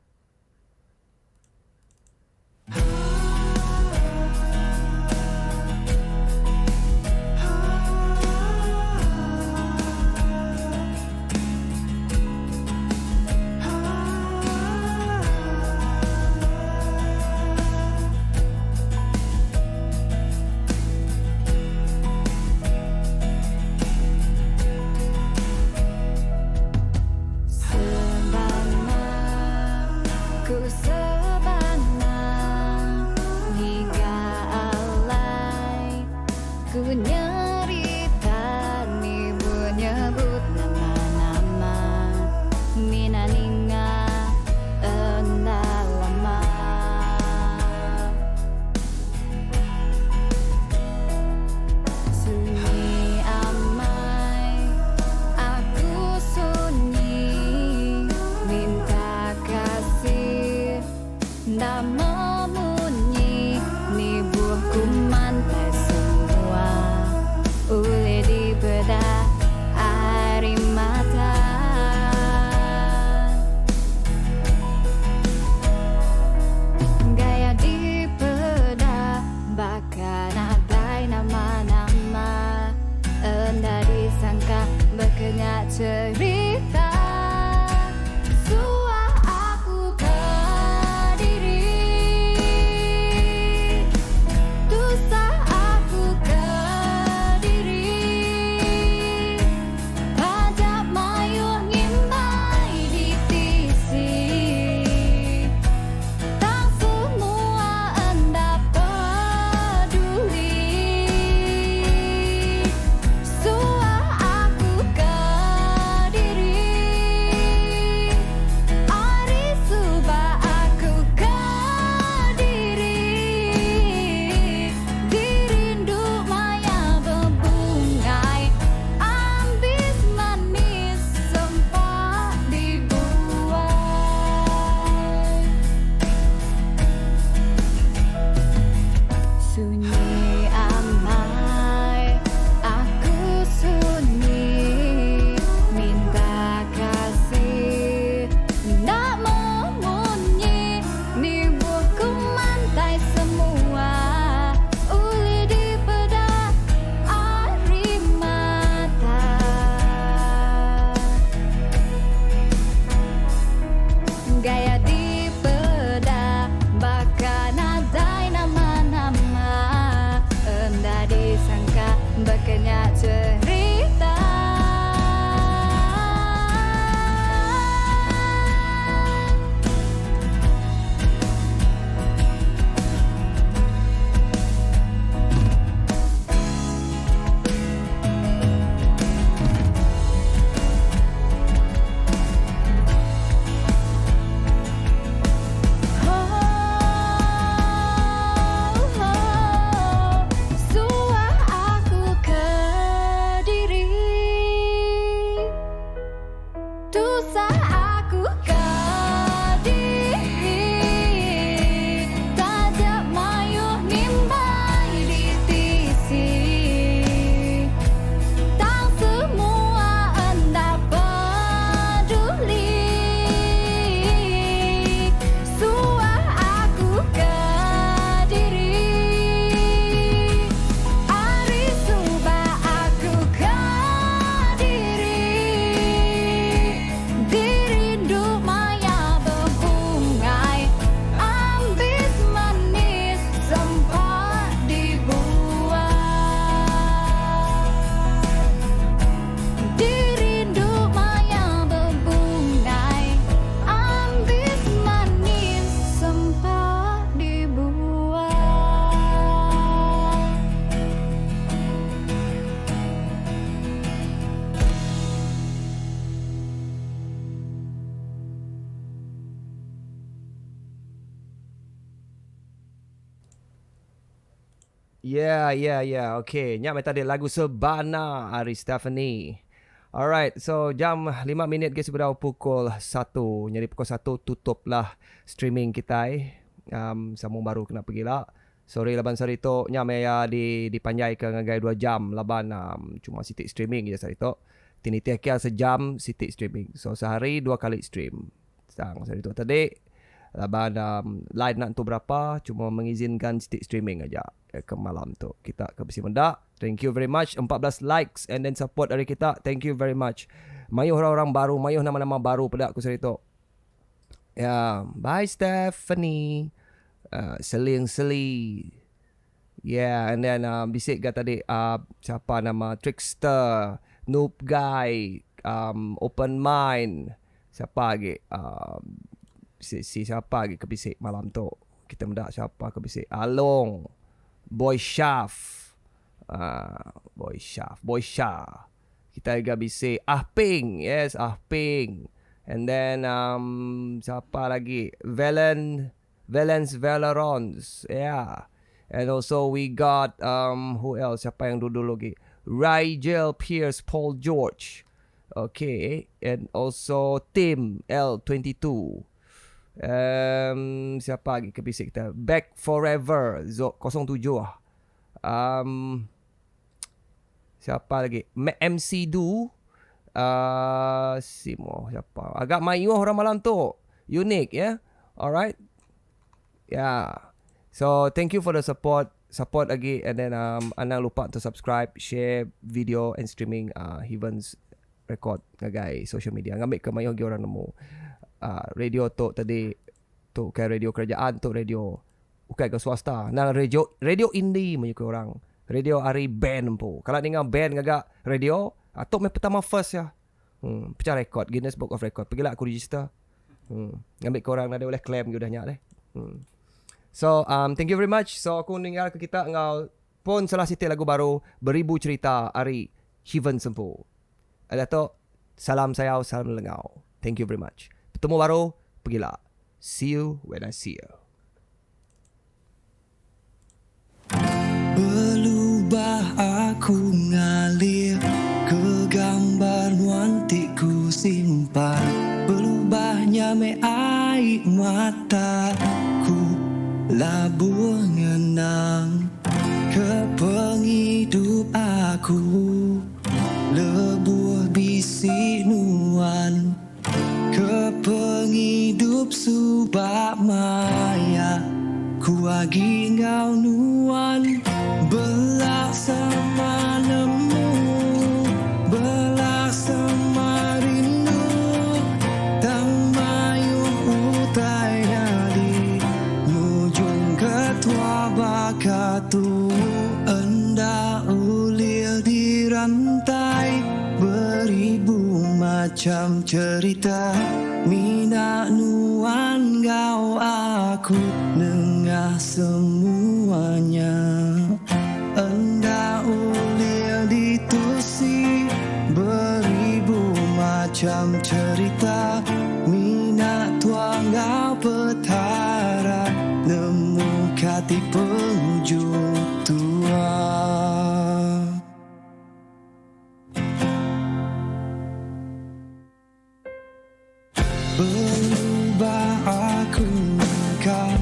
Dirindu Yeah. Okay. Nya tadi lagu Sebana Ari Stephanie. Alright, so jam 5 minit guys sudah pukul 1. Jadi pukul 1 tutuplah streaming kita. Sambung baru kena pergi lah. Sorry laban sari tu nya maya dipanjai ke ngagai 2 jam laban cuma sitik streaming je sari tu. Tini tiakia sejam sitik streaming. So sehari 2 kali stream. Sang sari tu tadi laban live nak tu berapa cuma mengizinkan sitik streaming aja ke malam tu. Kita ke besi mendak. Thank you very much 14 likes and then support dari kita. Thank you very much. Mayuh orang-orang baru, mayuh nama-nama baru pada aku sari tu. Yeah, bye Stephanie. Seling-seli. Yeah, and then bisik ke tadi siapa nama Trickster, Noob Guy, Open Mind. Siapa lagi? Si siapa lagi kebisik malam tu? Kita mendak siapa kebisik? Along. Boy Shaf. Boy Shah. Kita juga bisik Ahping. Yes, Ahping. And then siapa lagi? Valence Valerons. Yeah. And also we got who else? Siapa yang dulu lagi? Rigel Pierce Paul George. Okay. And also Tim L22. Siapa lagi kebisik kita? Back Forever 07. Siapa lagi? MC Du. Simo siapa? Agak mayuh orang malam tu. Unique ya. Yeah? Alright. Yeah. So thank you for the support lagi, and then anang lupa untuk subscribe, share video and streaming Heaven's Record ngagai social media. Ngambil ke mayuh gi orang nemu. Radio tu tadi tu ke radio kerajaan tu radio bukan ke swasta. Nang radio indie mayuh ke orang. Radio Ari band po. Kalau dengar band ngagak radio, atau pertama first ya. Pecah rekod Guinness Book of Record. Pergilah aku register. Ngambil ke orang ada boleh claim udah nyak deh. So thank you very much. So aku dengar ke kita ngau pun salah sitik lagu baru Beribu Cerita Ari Heaven Sempu. Ada tu salam sayau, salam lengau. Thank you very much. Bertemu baru, pergilah. See you when I see you. Berubah aku ngalir ke gambar nuantikku simpan. Berubahnya me air mataku labur ngenang ke penghidup aku. Lebuh bisi nuan ke penghidup subak maya. Ku agi ngau nuan belak sama nemu, belak sama rindu. Tang mayuh utai nadi mujung ketua bakatu. Enda ulir di rantai beribu macam cerita. Mina nuan gau aku nengah semuanya. Enda ulir ditusi beribu macam cerita. Mina tuang gau petara nemu kati penghujung tua. Berubah aku kan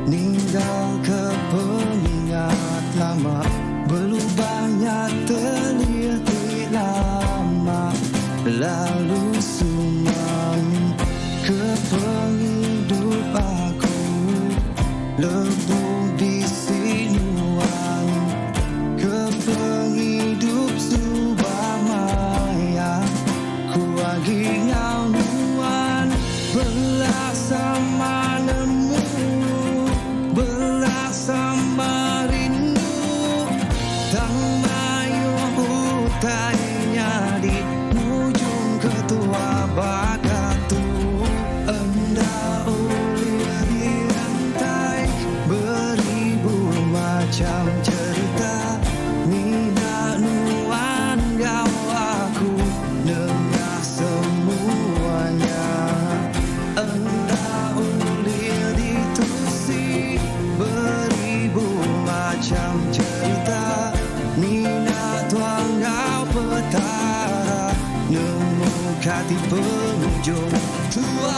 ninggal ke pengingat lama. Berubahnya terlihat lama. Lalu sumang ke penghidup aku. Lebuh bisi nuan ke penghidup subah maya. Ku agi ngau nuan belak sama nemu, belak sama rindu. Tang mayuh utainya di ujung ketua bakatu. Enda ulir di rantai beribu macam cerita. Mina nuan gau aku dengar semuanya. Enda ulir ditusi beribu macam cerita. penghujung tua.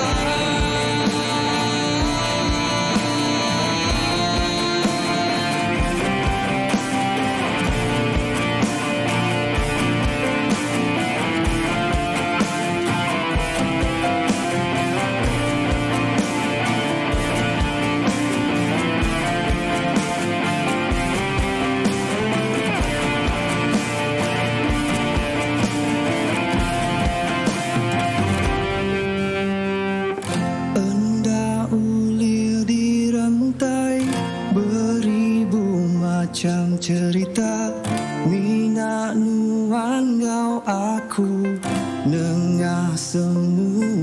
Enda ulir di rantai beribu macam cerita, minat nuanggau aku nengah semuanya.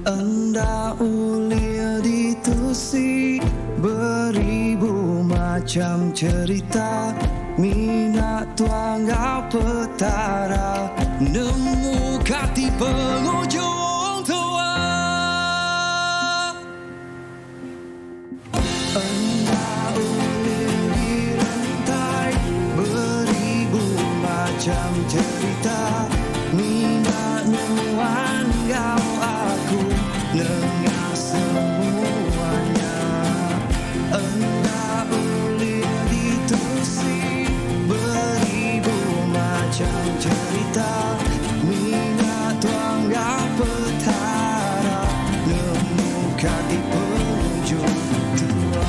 Enda ulir di tusi beribu macam cerita, minat tuanggau petara nemu kati penghujung tua. Enda ulir di rantai beribu macam cerita, minat nuanggau aku nengah semuanya. Enda ulir di tusi beribu macam cerita, minat tuanggau petara nemu kati penghujung tua.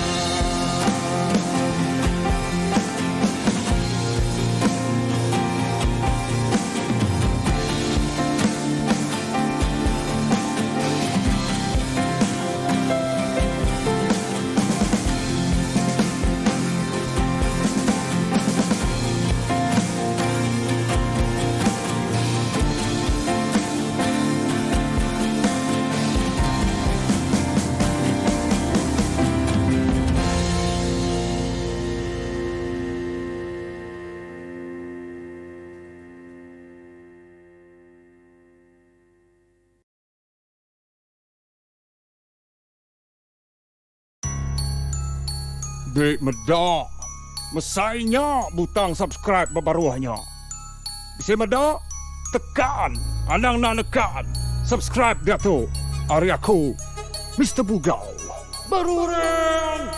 Dek medak. Mesainya butang subscribe babaruahnya. Bisa medak? Tekan. Anang nak nekan. Subscribe dia tu. Ari aku, Mr. Bugau. Baru orang.